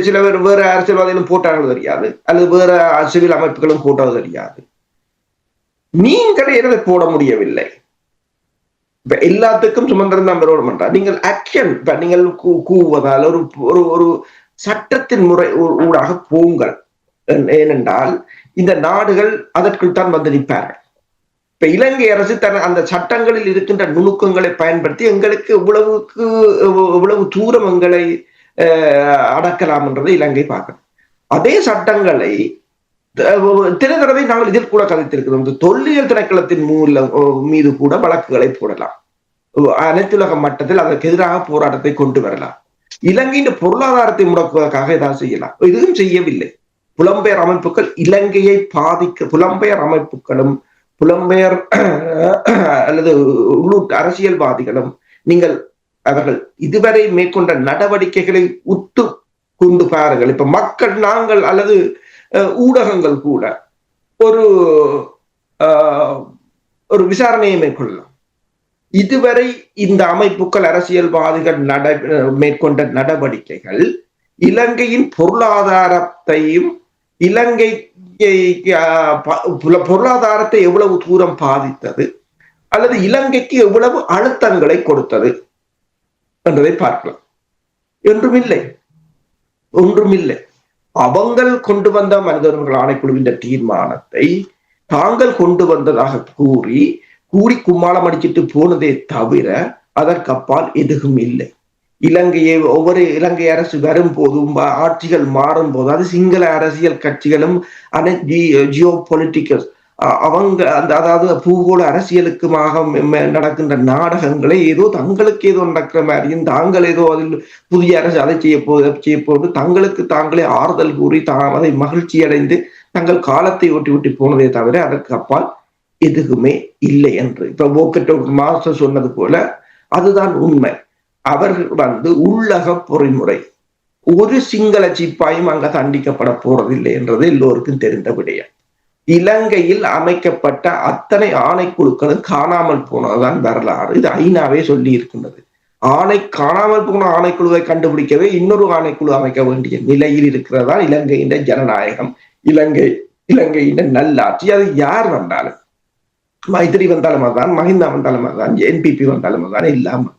S3: சில பேர் வேற அரசியல்வாதிகளும் போட்டாலும் தெரியாது, அல்லது வேற சிவில் அமைப்புகளும் போட்டாலும் தெரியாது. நீங்கள் எதை போட முடியவில்லை. இப்ப எல்லாத்துக்கும் சுமந்திரன் தான் பெறோட மாட்டார். நீங்கள் ஆக்ஷன், இப்ப நீங்கள் கூவதால் ஒரு சட்டத்தின் முறை ஊடாக போங்கள். ஏனென்றால் இந்த நாடுகள் அதற்குள் தான் வந்து நிற்பார்கள். இப்ப இலங்கை அரசு அந்த சட்டங்களில் இருக்கின்ற நுணுக்கங்களை பயன்படுத்தி எங்களுக்கு எவ்வளவு தூரம் எங்களை அடக்கலாம் என்றதை இலங்கை பார்க்கணும். அதே சட்டங்களை தின தடவை நாங்கள் இதில் கூட கதைத்திருக்கிறோம். தொல்லியல் திணைக்களத்தின் மீது கூட வழக்குகளை போடலாம். அனைத்துலக மட்டத்தில் அதற்கு எதிராக போராட்டத்தை கொண்டு வரலாம். இலங்கையின் பொருளாதாரத்தை முடக்குவதற்காக ஏதாவது செய்யலாம். இதுவும் செய்யவில்லை. புலம்பெயர் அமைப்புகள் இலங்கையை புலம்பெயர் அமைப்புகளும் புலம்பெயர் அல்லது உள்ளூர் அரசியல்வாதிகளும் அவர்கள் இதுவரை மேற்கொண்ட நடவடிக்கைகளை உத்து கொண்டு பாருங்கள். இப்ப மக்கள், நாங்கள் அல்லது ஊடகங்கள் கூட ஒரு விசாரணையை மேற்கொள்ளலாம். இதுவரை இந்த அமைப்புகள் அரசியல்வாதிகள் மேற்கொண்ட நடவடிக்கைகள் இலங்கையின் பொருளாதாரத்தையும் இலங்கை பொருளாதாரத்தை எவ்வளவு தூரம் பாதித்தது அல்லது இலங்கைக்கு எவ்வளவு அழுத்தங்களை கொடுத்தது என்பதை பார்க்கலாம். ஒன்றுமில்லை. அவங்கள் கொண்டு வந்த மனிதர்கள் ஆணைக்குழுவின் தீர்மானத்தை தாங்கள் கொண்டு வந்ததாக கூறி கும்மாளம் அடிச்சிட்டு போனதே தவிர அதற்கப்பால் எதுவும் இல்லை. ஒவ்வொரு இலங்கை அரசு வரும்போதும் ஆட்சிகள் மாறும் போது அது சிங்கள அரசியல் கட்சிகளும் ஜியோ பொலிட்டிக்கல் அதாவது பூகோள அரசியலுக்குமாக நடக்கின்ற நாடகங்களை ஏதோ தங்களுக்கு ஏதோ நடக்கிற மாதிரியும் தாங்கள் ஏதோ அதில் புதிய அரசு அதை செய்ய போது தங்களுக்கு தாங்களே ஆறுதல் கூறி அதை மகிழ்ச்சி அடைந்து தங்கள் காலத்தை ஓட்டி போனதே தவிர அதற்கு அப்பால் எதுவுமே இல்லை என்று இப்ப வோக்கட்டோ மாஸ்டர் சொன்னது போல அதுதான் உண்மை. அவர்கள் உள்ளக பொறிமுறை ஒரு சிங்கள சிப்பாயும் அங்க தண்டிக்கப்பட போறதில்லை என்றது எல்லோருக்கும் தெரிந்த விடயம். இலங்கையில் அமைக்கப்பட்ட அத்தனை ஆணைக்குழுக்களும் காணாமல் போனதுதான் வரலாறு. இது ஐநாவே சொல்லி இருக்கின்றது. காணாமல் போன ஆணைக்குழுவை கண்டுபிடிக்கவே இன்னொரு ஆணைக்குழு அமைக்க வேண்டிய நிலையில் இருக்கிறதா இலங்கையின் ஜனநாயகம், இலங்கையின் நல்லாட்சி. அது யார் வந்தாலும், மைத்திரி வந்தாலும் அதுதான், மஹிந்தா வந்தாலும் அதுதான், என்பிபி வந்தாலும் அதுதான். இல்லாம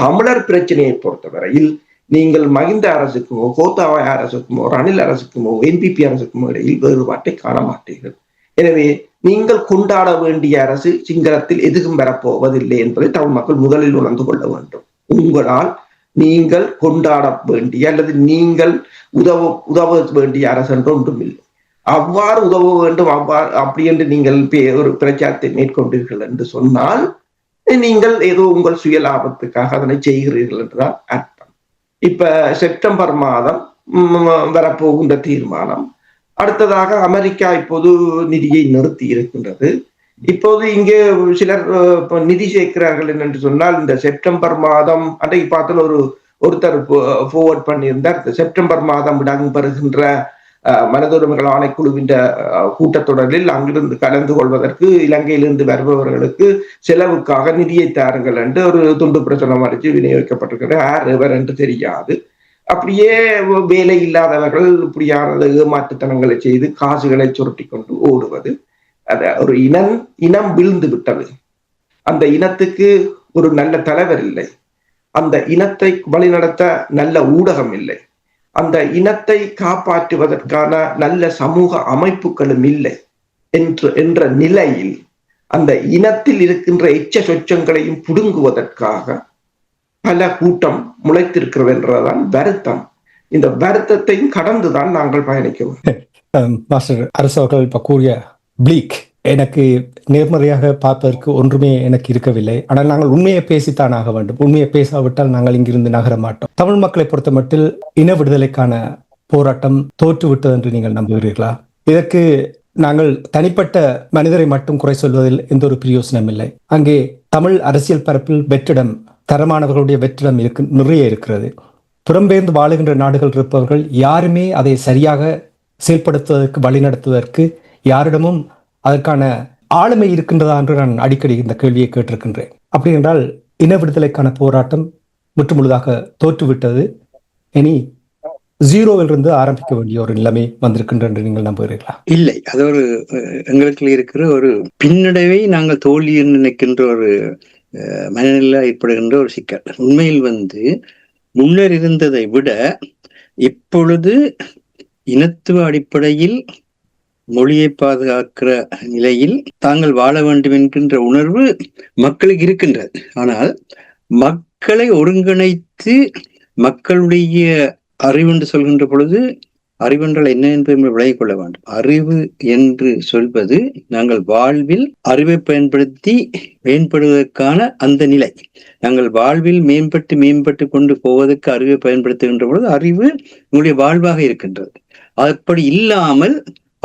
S3: தமிழர் பிரச்சனையை பொறுத்தவரையில் நீங்கள் மகிந்த அரசுக்குமோ கோத்தாபாய அரசுக்குமோ ரணில் அரசுக்குமோ என்பிபி அரசுக்குமோ இடையில் வேறுபாட்டை காண மாட்டீர்கள். எனவே நீங்கள் கொண்டாட வேண்டிய அரசு சிங்களத்தில் எதுவும் வரப்போவதில்லை என்பதை தமிழ் மக்கள் முதலில் உணர்ந்து கொள்ள வேண்டும். உங்களால் நீங்கள் கொண்டாட வேண்டிய அல்லது நீங்கள் உதவ வேண்டிய அரசு என்று ஒன்றும் இல்லை. அவ்வாறு உதவ வேண்டும் அப்படி என்று நீங்கள் ஒரு பிரச்சாரத்தை மேற்கொண்டீர்கள் என்று சொன்னால் நீங்கள் ஏதோ உங்கள் சுய லாபத்துக்காக அதனை செய்கிறீர்கள் என்றுதான் அர்த்தம். இப்ப செப்டம்பர் மாதம் வரப்போகின்ற தீர்மானம், அடுத்ததாக அமெரிக்கா இப்போது நிதியை நிறுத்தி இருக்கின்றது. இப்போது இங்கே சிலர் நிதி சேர்க்கிறார்கள் என்று சொன்னால் இந்த செப்டம்பர் மாதம் அன்றைக்கு பார்த்தால் ஒருத்தர் ஃபார்வர்ட் பண்ணியிருந்தார். செப்டம்பர் மாதம் இடம்பெறுகின்ற மனித உரிமைகள் ஆணைக்குழுவின் கூட்டத்தொடரில் அங்கிருந்து கலந்து கொள்வதற்கு இலங்கையிலிருந்து வருபவர்களுக்கு செலவுக்காக நிதியை தாருங்கள் என்று ஒரு துண்டு பிரசுரம் அடித்து விநியோகிக்கப்பட்டிருக்கிறது. யார் எவர் என்று தெரியாது. அப்படியே வேலை இல்லாதவர்கள் இப்படியான ஏமாற்றுத்தனங்களை செய்து காசுகளை சுருட்டி கொண்டு ஓடுவது. ஒரு இனம் வீழ்ந்து விட்டது. அந்த இனத்துக்கு ஒரு நல்ல தலைவர் இல்லை. அந்த இனத்தை வழிநடத்த நல்ல ஊடகம் இல்லை. அந்த இனத்தை காப்பாற்றுவதற்கான நல்ல சமூக அமைப்புகளும் இல்லை என்ற நிலையில் அந்த இனத்தில் இருக்கின்ற எச்ச சொச்சங்களையும் புடுங்குவதற்காக பல கூட்டம் முளைத்திருக்கிறது என்றதான் வருத்தம். இந்த வருத்தத்தையும் கடந்துதான் நாங்கள் பயணிக்க வேண்டும்.
S1: மாஸ்டர் அரசு அவர்கள் இப்ப கூறிய பிளீக் எனக்கு நேர்மறையாக பார்ப்பதற்கு ஒன்றுமே எனக்கு இருக்கவில்லை. ஆனால் நாங்கள் உண்மையை பேசித்தான் ஆக வேண்டும். உண்மையை பேசாவிட்டால் நாங்கள் இங்கிருந்து நகர மாட்டோம். தமிழ் மக்களை பொறுத்த மட்டில் இன விடுதலைக்கான போராட்டம் தோற்றுவிட்டது என்று நீங்கள் நம்புகிறீர்களா? இதற்கு நாங்கள் தனிப்பட்ட மனிதரை மட்டும் குறை சொல்வதில் எந்த ஒரு பிரயோசனம் இல்லை. அங்கே தமிழ் அரசியல் பரப்பில் வெற்றிடம், தரமானவர்களுடைய வெற்றிடம் நிறைய இருக்கிறது. புறம்பெயர்ந்து வாழுகின்ற நாடுகள் இருப்பவர்கள் யாருமே அதை சரியாக செயல்படுத்துவதற்கு வழிநடத்துவதற்கு யாரிடமும் அதற்கான ஆளுமை இருக்கின்றதா என்று நான் அடிக்கடி இந்த கேள்வியை கேட்டிருக்கின்றேன். அப்படி என்றால் இன விடுதலைக்கான போராட்டம் முற்றுமுழுதாக தோற்றுவிட்டது. இனி ஜீரோவிலிருந்து ஆரம்பிக்க வேண்டிய ஒரு நிலைமை வந்திருக்கின்ற என்று நீங்கள் நம்புகிறீர்களா?
S2: இல்லை, அது ஒரு எங்களுக்கு இருக்கிற ஒரு பின்னடைவை நாங்கள் தோல்வி நினைக்கின்ற ஒரு மனநிலை ஏற்படுகின்ற ஒரு சிக்கல். உண்மையில் முன்னர் இருந்ததை விட இப்பொழுது இனத்துவ அடிப்படையில் மொழியை பாதுகாக்கிற நிலையில் தாங்கள் வாழ வேண்டும் என்கின்ற உணர்வு மக்களுக்கு இருக்கின்றது. ஆனால் மக்களை ஒருங்கிணைத்து மக்களுடைய அறிவு என்று சொல்கின்ற பொழுது அறிவென்றால் என்ன என்பதை விளங்கிக் கொள்ள வேண்டும். அறிவு என்று சொல்வது நாங்கள் வாழ்வில் அறிவை பயன்படுத்தி மேம்படுவதற்கான அந்த நிலை. நாங்கள் வாழ்வில் மேம்பட்டு கொண்டு போவதற்கு அறிவை பயன்படுத்துகின்ற பொழுது அறிவு உங்களுடைய வாழ்வாக இருக்கின்றது. அப்படி இல்லாமல்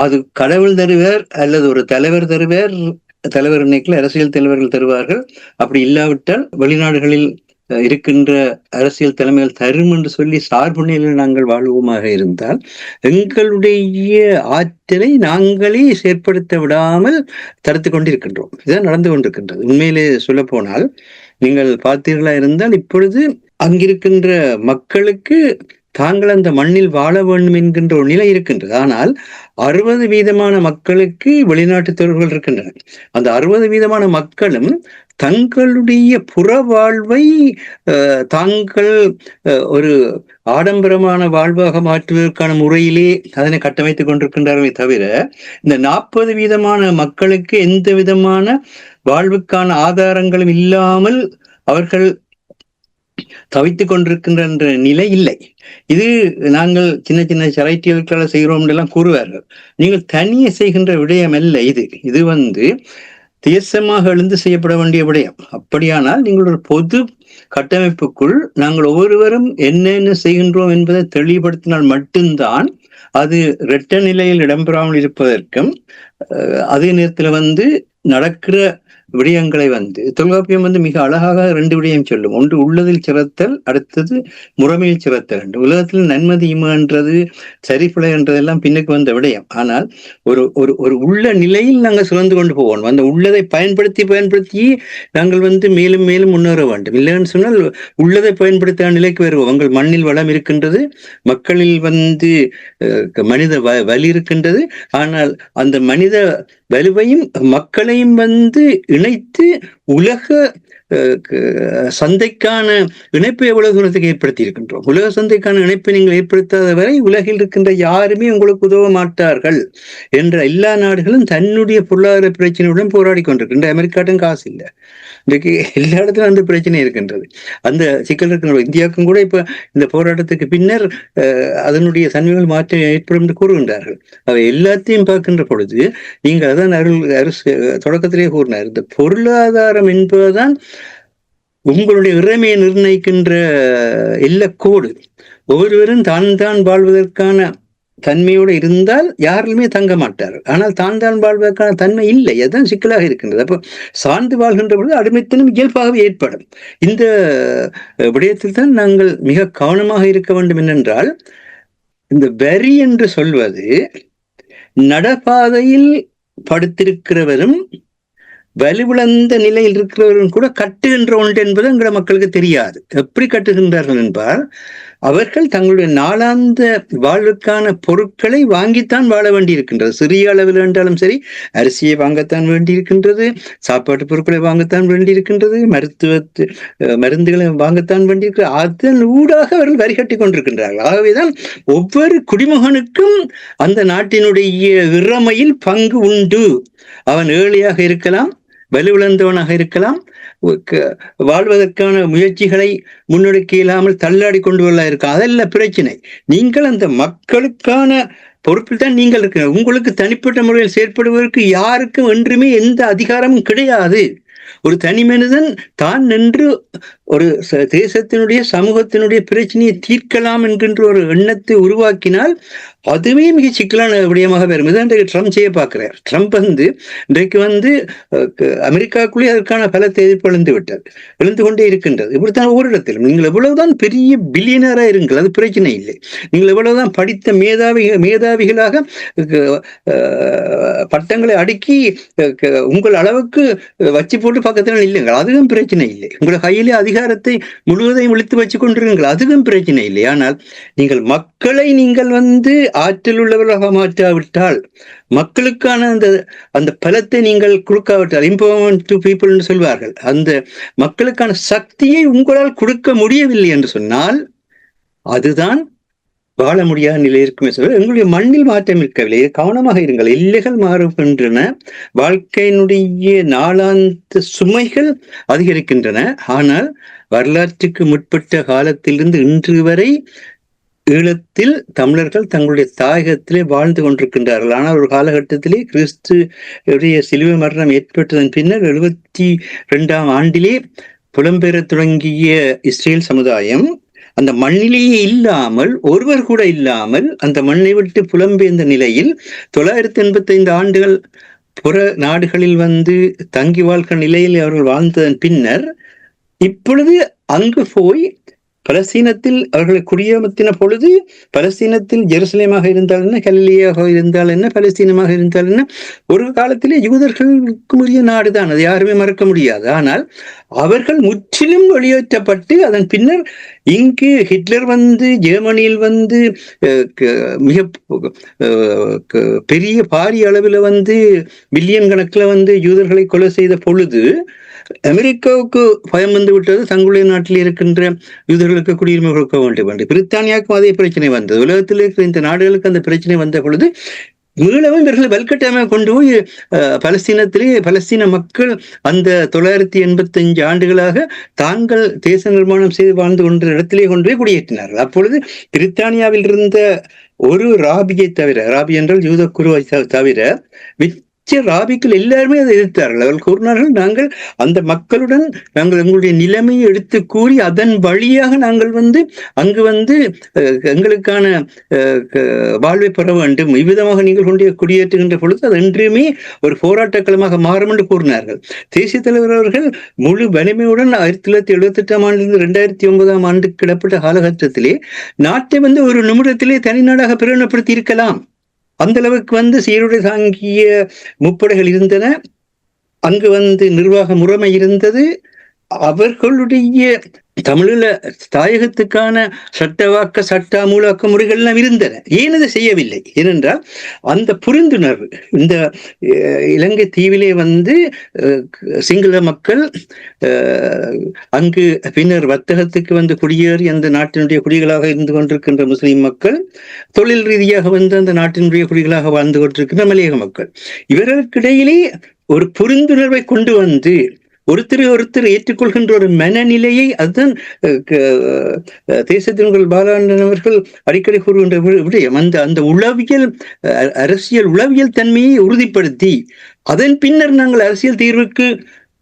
S2: அது கடவுள் தருவார் அல்லது ஒரு தலைவர் தருவார், தலைவர் நினைக்கல அரசியல் தலைவர்கள் தருவார்கள். அப்படி இல்லாவிட்டால் வெளிநாடுகளில் இருக்கின்ற அரசியல் தலைமைகள் தரும் என்று சொல்லி சார்பு நிலையில் நாங்கள் வாழ்வோமாக இருந்தால் எங்களுடைய ஆற்றலை நாங்களே செயற்படுத்த விடாமல் தடுத்து கொண்டிருக்கின்றோம். இதுதான் நடந்து கொண்டிருக்கின்றது. உண்மையிலே சொல்ல போனால் நீங்கள் பார்த்தீர்களா இருந்தால் இப்பொழுது அங்கிருக்கின்ற மக்களுக்கு தாங்கள் அந்த மண்ணில் வாழ வேண்டும் என்கின்ற ஒரு நிலை இருக்கின்றது. ஆனால் 60% மக்களுக்கு வெளிநாட்டுத்தவர்கள் இருக்கின்றனர். அந்த 60% மக்களும் தங்களுடைய புற வாழ்வை தாங்கள் ஒரு ஆடம்பரமான வாழ்வாக மாற்றுவதற்கான முறையிலே அதனை கட்டமைத்துக் கொண்டிருக்கின்றார்களே தவிர இந்த 40% மக்களுக்கு எந்த விதமான வாழ்வுக்கான ஆதாரங்களும் இல்லாமல் அவர்கள் தவித்துக் கொண்டிருக்கின்ற நிலை இல்லை. இது நாங்கள் சின்ன சின்ன சரைட்டிகளுக்காக செய்கிறோம் எல்லாம் கூறுவார்கள். நீங்கள் தனியே செய்கின்ற விடயம் அல்ல இது. இது தேசமாக எழுந்து செய்யப்பட வேண்டிய விடயம். அப்படியானால் நீங்கள் ஒரு பொது கட்டமைப்புக்குள் நாங்கள் ஒவ்வொருவரும் என்னென்ன செய்கின்றோம் என்பதை தெளிவுபடுத்தினால் மட்டும்தான் அது இரட்ட நிலையில் இடம்பெறாமல் இருப்பதற்கும் அதே நேரத்தில் நடக்கிற விடயங்களை தொல்காப்பியம் மிக அழகாக 2 விடயம் சொல்லும். ஒன்று உள்ளதில் சிறத்தல், அடுத்தது முறைமையில் சிறத்தல். உலகத்தில் நன்மதி இமன்றது சரிபிழை என்றதெல்லாம் பின்னுக்கு வந்த விடயம். ஆனால் ஒரு ஒரு உள்ள நிலையில் நாங்கள் சுழந்து கொண்டு போவோம். அந்த உள்ளதை பயன்படுத்தி நாங்கள் மேலும் மேலும் முன்னேற வேண்டும். இல்லைன்னு சொன்னால் உள்ளதை பயன்படுத்த நிலைக்கு வருவோம். உங்கள் மண்ணில் வளம் இருக்கின்றது, மக்களில் மனித வலி இருக்கின்றது. ஆனால் அந்த மனித வலுவையும் மக்களையும் இணைத்து உலக சந்தைக்கான இணைப்பை எவ்வளவு தூரத்துக்கு ஏற்படுத்தி இருக்கின்றோம். உலக சந்தைக்கான இணைப்பை நீங்கள் ஏற்படுத்தாத வரை உலகில் இருக்கின்ற யாருமே உங்களுக்கு உதவ மாட்டார்கள் என்ற எல்லா நாடுகளும் தன்னுடைய பொருளாதார பிரச்சனையுடன் போராடி கொண்டிருக்கின்ற. அமெரிக்காட்டும் காசு இல்லை, இன்றைக்கு எல்லா இடத்துலும் அந்த பிரச்சனை இருக்கின்றது, அந்த சிக்கல் இருக்கின்ற. இந்தியாவுக்கும் கூட இப்ப இந்த போராட்டத்துக்கு பின்னர் அதனுடைய தன்மைகள் மாற்றம் ஏற்படும் என்று கூறுகின்றார்கள். அவை எல்லாத்தையும் பார்க்கின்ற பொழுது நீங்கள் அதான் தொடக்கத்திலே கூறினார், இந்த பொருளாதாரம் என்பதுதான் உங்களுடைய இறைமையை நிர்ணயிக்கின்ற எல்லக்கோடு. ஒவ்வொருவரும் தான் வாழ்வதற்கான தன்மையோடு இருந்தால் யாருமே தங்க மாட்டார்கள். ஆனால் தான் வாழ்வதற்கான தன்மை இல்லை, அதுதான் சிக்கலாக இருக்கின்றது. அப்போ சார்ந்து வாழ்கின்ற பொழுது அடிமைத்தனம் இயல்பாகவே ஏற்படும். இந்த விடயத்தில் தான் நாங்கள் மிக கவனமாக இருக்க வேண்டும். என்னென்றால், இந்த வரி என்று சொல்வது நடப்பாதையில் படுத்திருக்கிறவரும் வலுவிழந்த நிலையில் இருக்கிறவரும் கூட கட்டுகின்ற ஒன்று என்பது எங்கள மக்களுக்கு தெரியாது. எப்படி கட்டுகின்றார்கள் என்பால், அவர்கள் தங்களுடைய நாளாந்த வாழ்வுக்கான பொருட்களை வாங்கித்தான் வாழ வேண்டியிருக்கின்றது. சிறிய அளவில் என்றாலும் சரி, அரிசியை வாங்கத்தான் வேண்டியிருக்கின்றது, சாப்பாட்டு பொருட்களை வாங்கத்தான் வேண்டியிருக்கின்றது, மருந்துகளை வாங்கத்தான் வேண்டியிருக்கிறது. அதன் ஊடாக அவர்கள் வரி கட்டி கொண்டிருக்கின்றார்கள். ஆகவேதான் ஒவ்வொரு குடிமகனுக்கும் அந்த நாட்டினுடைய இறைமையில் பங்கு உண்டு. அவன் ஏழையாக இருக்கலாம், வலுவிழந்தவனாக இருக்கலாம், வாழ்வதற்கான முயற்சிகளை முன்னெடுக்க இல்லாமல் தள்ளாடி கொண்டு வரலாம் இருக்கும். அதல்ல பிரச்சனை. நீங்கள் அந்த மக்களுக்கான பொறுப்பில் தான் நீங்கள் இருக்க. உங்களுக்கு தனிப்பட்ட முறையில் செயற்படுவதற்கு யாருக்கும் என்றுமே எந்த அதிகாரமும் கிடையாது. ஒரு தனி மனிதன் தான் நின்று ஒரு தேசத்தினுடைய சமூகத்தினுடைய பிரச்சனையை தீர்க்கலாம் என்கின்ற ஒரு எண்ணத்தை உருவாக்கினால் அதுவே மிக சிக்கலான விடயமாக வரும். இதான் இன்றைக்கு ட்ரம்ப் செய்ய பார்க்கிறார். ட்ரம்ப் இன்றைக்கு அமெரிக்காவுக்குள்ளே அதற்கான பலத்தை எதிர்ப்பு எழுந்து கொண்டே இருக்கின்றது. இப்படித்தான் ஒவ்வொரு இடத்திலும் நீங்கள் எவ்வளவுதான் பெரிய பில்லியனரா இருங்கள், அது பிரச்சனை இல்லை. நீங்கள் எவ்வளவுதான் படித்த மேதாவிகளாக பட்டங்களை அடுக்கி உங்கள் அளவுக்கு வச்சு போட்டு பக்கத்தில் இல்லைங்கள், அதுவும் பிரச்சனை இல்லை. உங்கள் கையிலே அதிகாரத்தை முழுவதையும் இழுத்து வச்சு கொண்டிருங்கள், அதுவும் பிரச்சனை இல்லை. ஆனால் நீங்கள் மக்களை நீங்கள் ஆற்றல் உள்ளவர்களாக மாற்றாவிட்டால், மக்களுக்கான அந்த பலத்தை நீங்கள் கொடுக்காவிட்டால், எம்பவர்மென்ட் டு பீப்புள் என்று சொல்வார்கள், அந்த மக்களுக்கான சக்தியை உங்களால் கொடுக்க முடியவில்லை என்று சொன்னால் அதுதான் வாழ முடியாத நிலை இருக்குமே சொல்ல. எங்களுடைய மண்ணில் மாற்றம் இருக்கவில்லை. கவனமாக இருங்கள். எல்லைகள் மாறுகின்றன, வாழ்க்கையினுடைய நாளாந்த சுமைகள் அதிகரிக்கின்றன. ஆனால் வரலாற்றுக்கு முற்பட்ட காலத்திலிருந்து இன்று வரை ஈழத்தில் தமிழர்கள் தங்களுடைய தாயகத்திலே வாழ்ந்து கொண்டிருக்கின்றார்கள். ஆனால் ஒரு காலகட்டத்திலே கிறிஸ்துடைய சிலுவை மரணம் ஏற்பட்டதன் பின்னர் 72ஆம் ஆண்டிலே புலம்பெயர தொடங்கிய இஸ்ரேல் சமுதாயம் அந்த மண்ணிலேயே இல்லாமல், ஒருவர் கூட இல்லாமல் அந்த மண்ணை விட்டு புலம்பெயர்ந்த நிலையில் 985 ஆண்டுகள் புற நாடுகளில் தங்கி வாழ்கிற நிலையில் அவர்கள் வாழ்ந்ததன் பின்னர் இப்பொழுது அங்கு போய் பலஸ்தீனத்தில் அவர்களை குடியமர்த்தின பொழுது, பலஸ்தீனத்தில் ஜெருசலேமாக இருந்தால் என்ன, கலிலியாக இருந்தால் என்ன, பலஸ்தீனமாக இருந்தால் என்ன, ஒரு காலத்திலே யூதர்களுக்கு உரிய நாடுதான், அது யாருமே மறக்க முடியாது. ஆனால் அவர்கள் முற்றிலும் வெளியேற்றப்பட்டு அதன் பின்னர் இங்கு ஹிட்லர் ஜெர்மனியில் மிக பெரிய பாரிய அளவில் பில்லியன் கணக்கில் யூதர்களை கொலை செய்த பொழுது அமெரிக்காவுக்கு பயம் விட்டது. தங்களுடைய நாட்டில் இருக்கின்ற யூதர்களுக்கு குடியுரிமை கொடுக்க வேண்டும் என்று. பிரித்தானியாவுக்கும் அதே பிரச்சனை வந்தது. உலகத்தில் இருக்கிற இந்த நாடுகளுக்கு அந்த பிரச்சனை வந்த பொழுது மீளவும் இவர்களை வல்கட்டாயமாக கொண்டு போய் பலஸ்தீன மக்கள் அந்த 985 ஆண்டுகளாக தாங்கள் தேச நிர்மாணம் செய்து வாழ்ந்து கொண்ட இடத்திலே கொண்டு போய் குடியேற்றினார்கள். அப்பொழுது பிரித்தானியாவில் இருந்த ஒரு ராபியை தவிர, ராபி என்றால் யூத குருவை தவிர ராபிக்கள் எல்லாருமே அதை எதிர்த்தார்கள். அவர்கள் கூறினார்கள், நாங்கள் அந்த மக்களுடன் நாங்கள் எங்களுடைய நிலைமையை எடுத்து கூறி அதன் வழியாக நாங்கள் அங்கு எங்களுக்கான வாழ்வை பெற வேண்டும். இவ்விதமாக நீங்கள் கொண்டு குடியேற்றுகின்ற பொழுது அது என்றுமே ஒரு போராட்டக்களமாக மாறும் என்று கூறினார்கள். தேசிய தலைவர் அவர்கள் முழு வலிமையுடன் 1978ஆம் ஆண்டிலிருந்து 2009ஆம் ஆண்டுக்கு இடப்பட்ட காலகட்டத்திலே நாட்டை ஒரு நிமிடத்திலே தனிநாடாக பிரகடனப்படுத்தி இருக்கலாம். அந்த அளவுக்கு சீருடை தாங்கிய முப்படைகள் இருந்தன, அங்கு நிர்வாக முறைமை இருந்தது. அவர்களுடைய தமிழில தாயகத்துக்கான சட்டவாக்க சட்டாமூலாக்க முறைகள் எல்லாம் இருந்தன. ஏன் அதை செய்யவில்லை? ஏனென்றால் அந்த புரிந்துணர்வு இந்த இலங்கை தீவிலே சிங்கள மக்கள் அங்கு பின்னர் வர்த்தகத்துக்கு குடியேறி அந்த நாட்டினுடைய குடிகளாக இருந்து கொண்டிருக்கின்ற முஸ்லிம் மக்கள், தொழில் ரீதியாக அந்த நாட்டினுடைய குடிகளாக வாழ்ந்து கொண்டிருக்கின்ற மலையக மக்கள், இவர்களுக்கிடையிலே ஒரு புரிந்துணர்வை கொண்டு ஒருத்தர் ஏற்றுக்கொள்கின்ற ஒரு மனநிலையை, அதுதான் தேசத்தின் பாலானன் அவர்கள் அடிக்கடி கூறுகின்ற விடயம். அந்த உளவியல் அரசியல் உளவியல் தன்மையை உறுதிப்படுத்தி அதன் பின்னர் நாங்கள் அரசியல் தீர்வுக்கு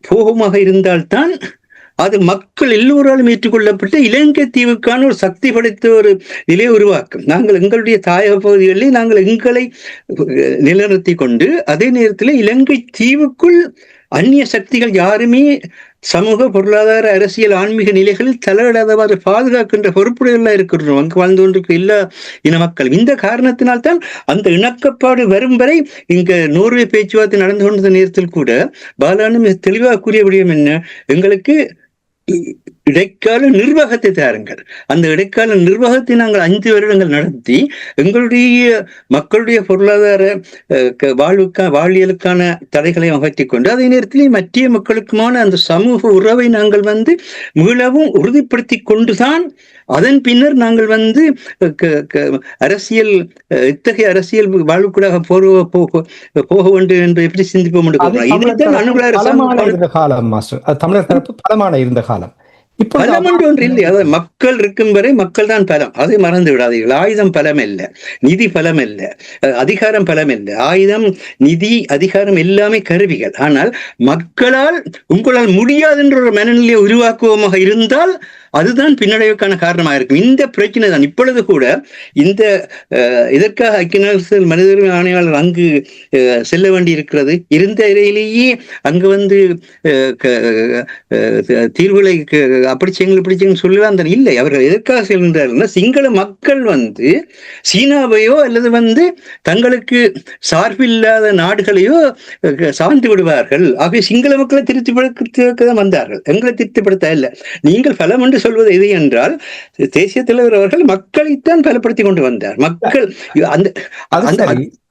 S2: போகமாக இருந்தால்தான் அது மக்கள் எல்லோராலும் ஏற்றுக்கொள்ளப்பட்ட இலங்கை தீவுக்கான ஒரு சக்தி படைத்த ஒரு நிலையை உருவாக்கும். நாங்கள் எங்களுடைய தாயக பகுதிகளில் நாங்கள் எங்களை நிலைநிறுத்தி கொண்டு அதே நேரத்தில் இலங்கை தீவுக்குள் அந்நிய சக்திகள் யாருமே சமூக பொருளாதார அரசியல் ஆன்மீக நிலைகளில் தலையிடாதவாறு பாதுகாக்கின்ற பொறுப்புடையெல்லாம் இருக்கிறோம் அங்கு வாழ்ந்து கொண்டிருக்கிற எல்லா இன மக்கள். இந்த காரணத்தினால்தான் அந்த இணக்கப்பாடு வரும் வரை இங்க நோர்வே பேச்சுவார்த்தை நடந்து கொண்ட நேரத்தில் கூட பாலானு மிக தெளிவாக கூறிய விடயம் என்ன, எங்களுக்கு இடைக்கால நிர்வாகத்தை தாருங்கள். அந்த இடைக்கால நிர்வாகத்தை நாங்கள் 5 வருடங்கள் நடத்தி எங்களுடைய மக்களுடைய பொருளாதார வாழ்வியலுக்கான தடைகளை அகற்றிக் கொண்டு அதே நேரத்தில் மற்ற மக்களுக்குமான அந்த சமூக உறவை நாங்கள் மீளவும் உறுதிப்படுத்தி கொண்டுதான் அதன் பின்னர் நாங்கள் அரசியல் இத்தகைய அரசியல் வாழ்வுக்கூடாக போக வேண்டும் என்று எப்படி சிந்திப்போம்.
S1: தமிழர் தரப்பு பலமான இருந்த காலம்.
S2: பலம் என்று ஒன்று இல்லை. அதாவது மக்கள் இருக்கும் வரை மக்கள் தான் பலம், அதை மறந்து விடாதீர்கள். ஆயுதம் பலம் இல்லை, நிதி பலம் இல்லை, அதிகாரம் பலம் இல்லை. ஆயுதம், நிதி, அதிகாரம் எல்லாமே கருவிகள். ஆனால் மக்களால் உங்களால் முடியாது என்ற ஒரு மனநிலையை உருவாக்குவோமாக இருந்தால் அதுதான் பின்னடைவுக்கான காரணமாக இருக்கும். இந்த பிரச்சனை தான் இப்பொழுது கூட இந்த இதற்காக ஐக்கிய நாடுகள் மனித உரிமை ஆணையாளர் அங்கு செல்ல வேண்டி இருக்கிறது. இருந்த இடையிலேயே அங்கு தீர்வுகளை அப்படி செய்யுங்கள் இப்படி செய்யுங்க சொல்லலாம் தான் இல்லை. அவர்கள் எதற்காக செல்கின்றார்கள்? சிங்கள மக்கள் சீனாவையோ அல்லது தங்களுக்கு சார்பில்லாத நாடுகளையோ சார்ந்து விடுவார்கள். ஆகவே சிங்கள மக்களை திருப்திப்படுத்த வந்தார்கள், எங்களை திருப்திப்படுத்த இல்லை. நீங்கள் பலம் என்று சொல்வது எது என்றால் தேசிய தலைவர் அவர்கள் மக்களைத்தான் பலப்படுத்தி கொண்டு வந்தார். மக்கள்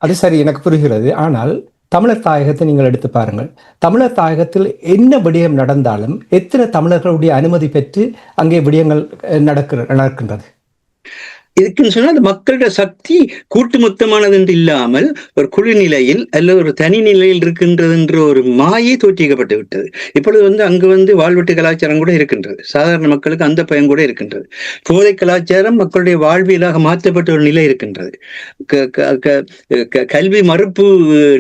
S1: அது சரி, எனக்கு புரிகிறது. ஆனால் தமிழர் தாயகத்தை நீங்கள் எடுத்து பாருங்கள். தமிழர் தாயகத்தில் என்ன விடயம் நடந்தாலும் எத்தனை தமிழர்களுடைய அனுமதி பெற்று அங்கே விடயங்கள் நடக்கின்றது?
S2: இதுக்குன்னு சொன்னால் அந்த மக்களுடைய சக்தி கூட்டு மொத்தமானது என்று இல்லாமல் ஒரு குழு நிலையில் அல்ல ஒரு தனி நிலையில் இருக்கின்றது என்ற ஒரு மாயை தோற்றிக்கப்பட்டு விட்டது. இப்பொழுது அங்கு வாழ்வெட்டு கலாச்சாரம் கூட இருக்கின்றது. சாதாரண மக்களுக்கு அந்த பயம் கூட இருக்கின்றது. போதை கலாச்சாரம் மக்களுடைய வாழ்வியலாக மாற்றப்பட்ட ஒரு நிலை இருக்கின்றது. கல்வி மறுப்பு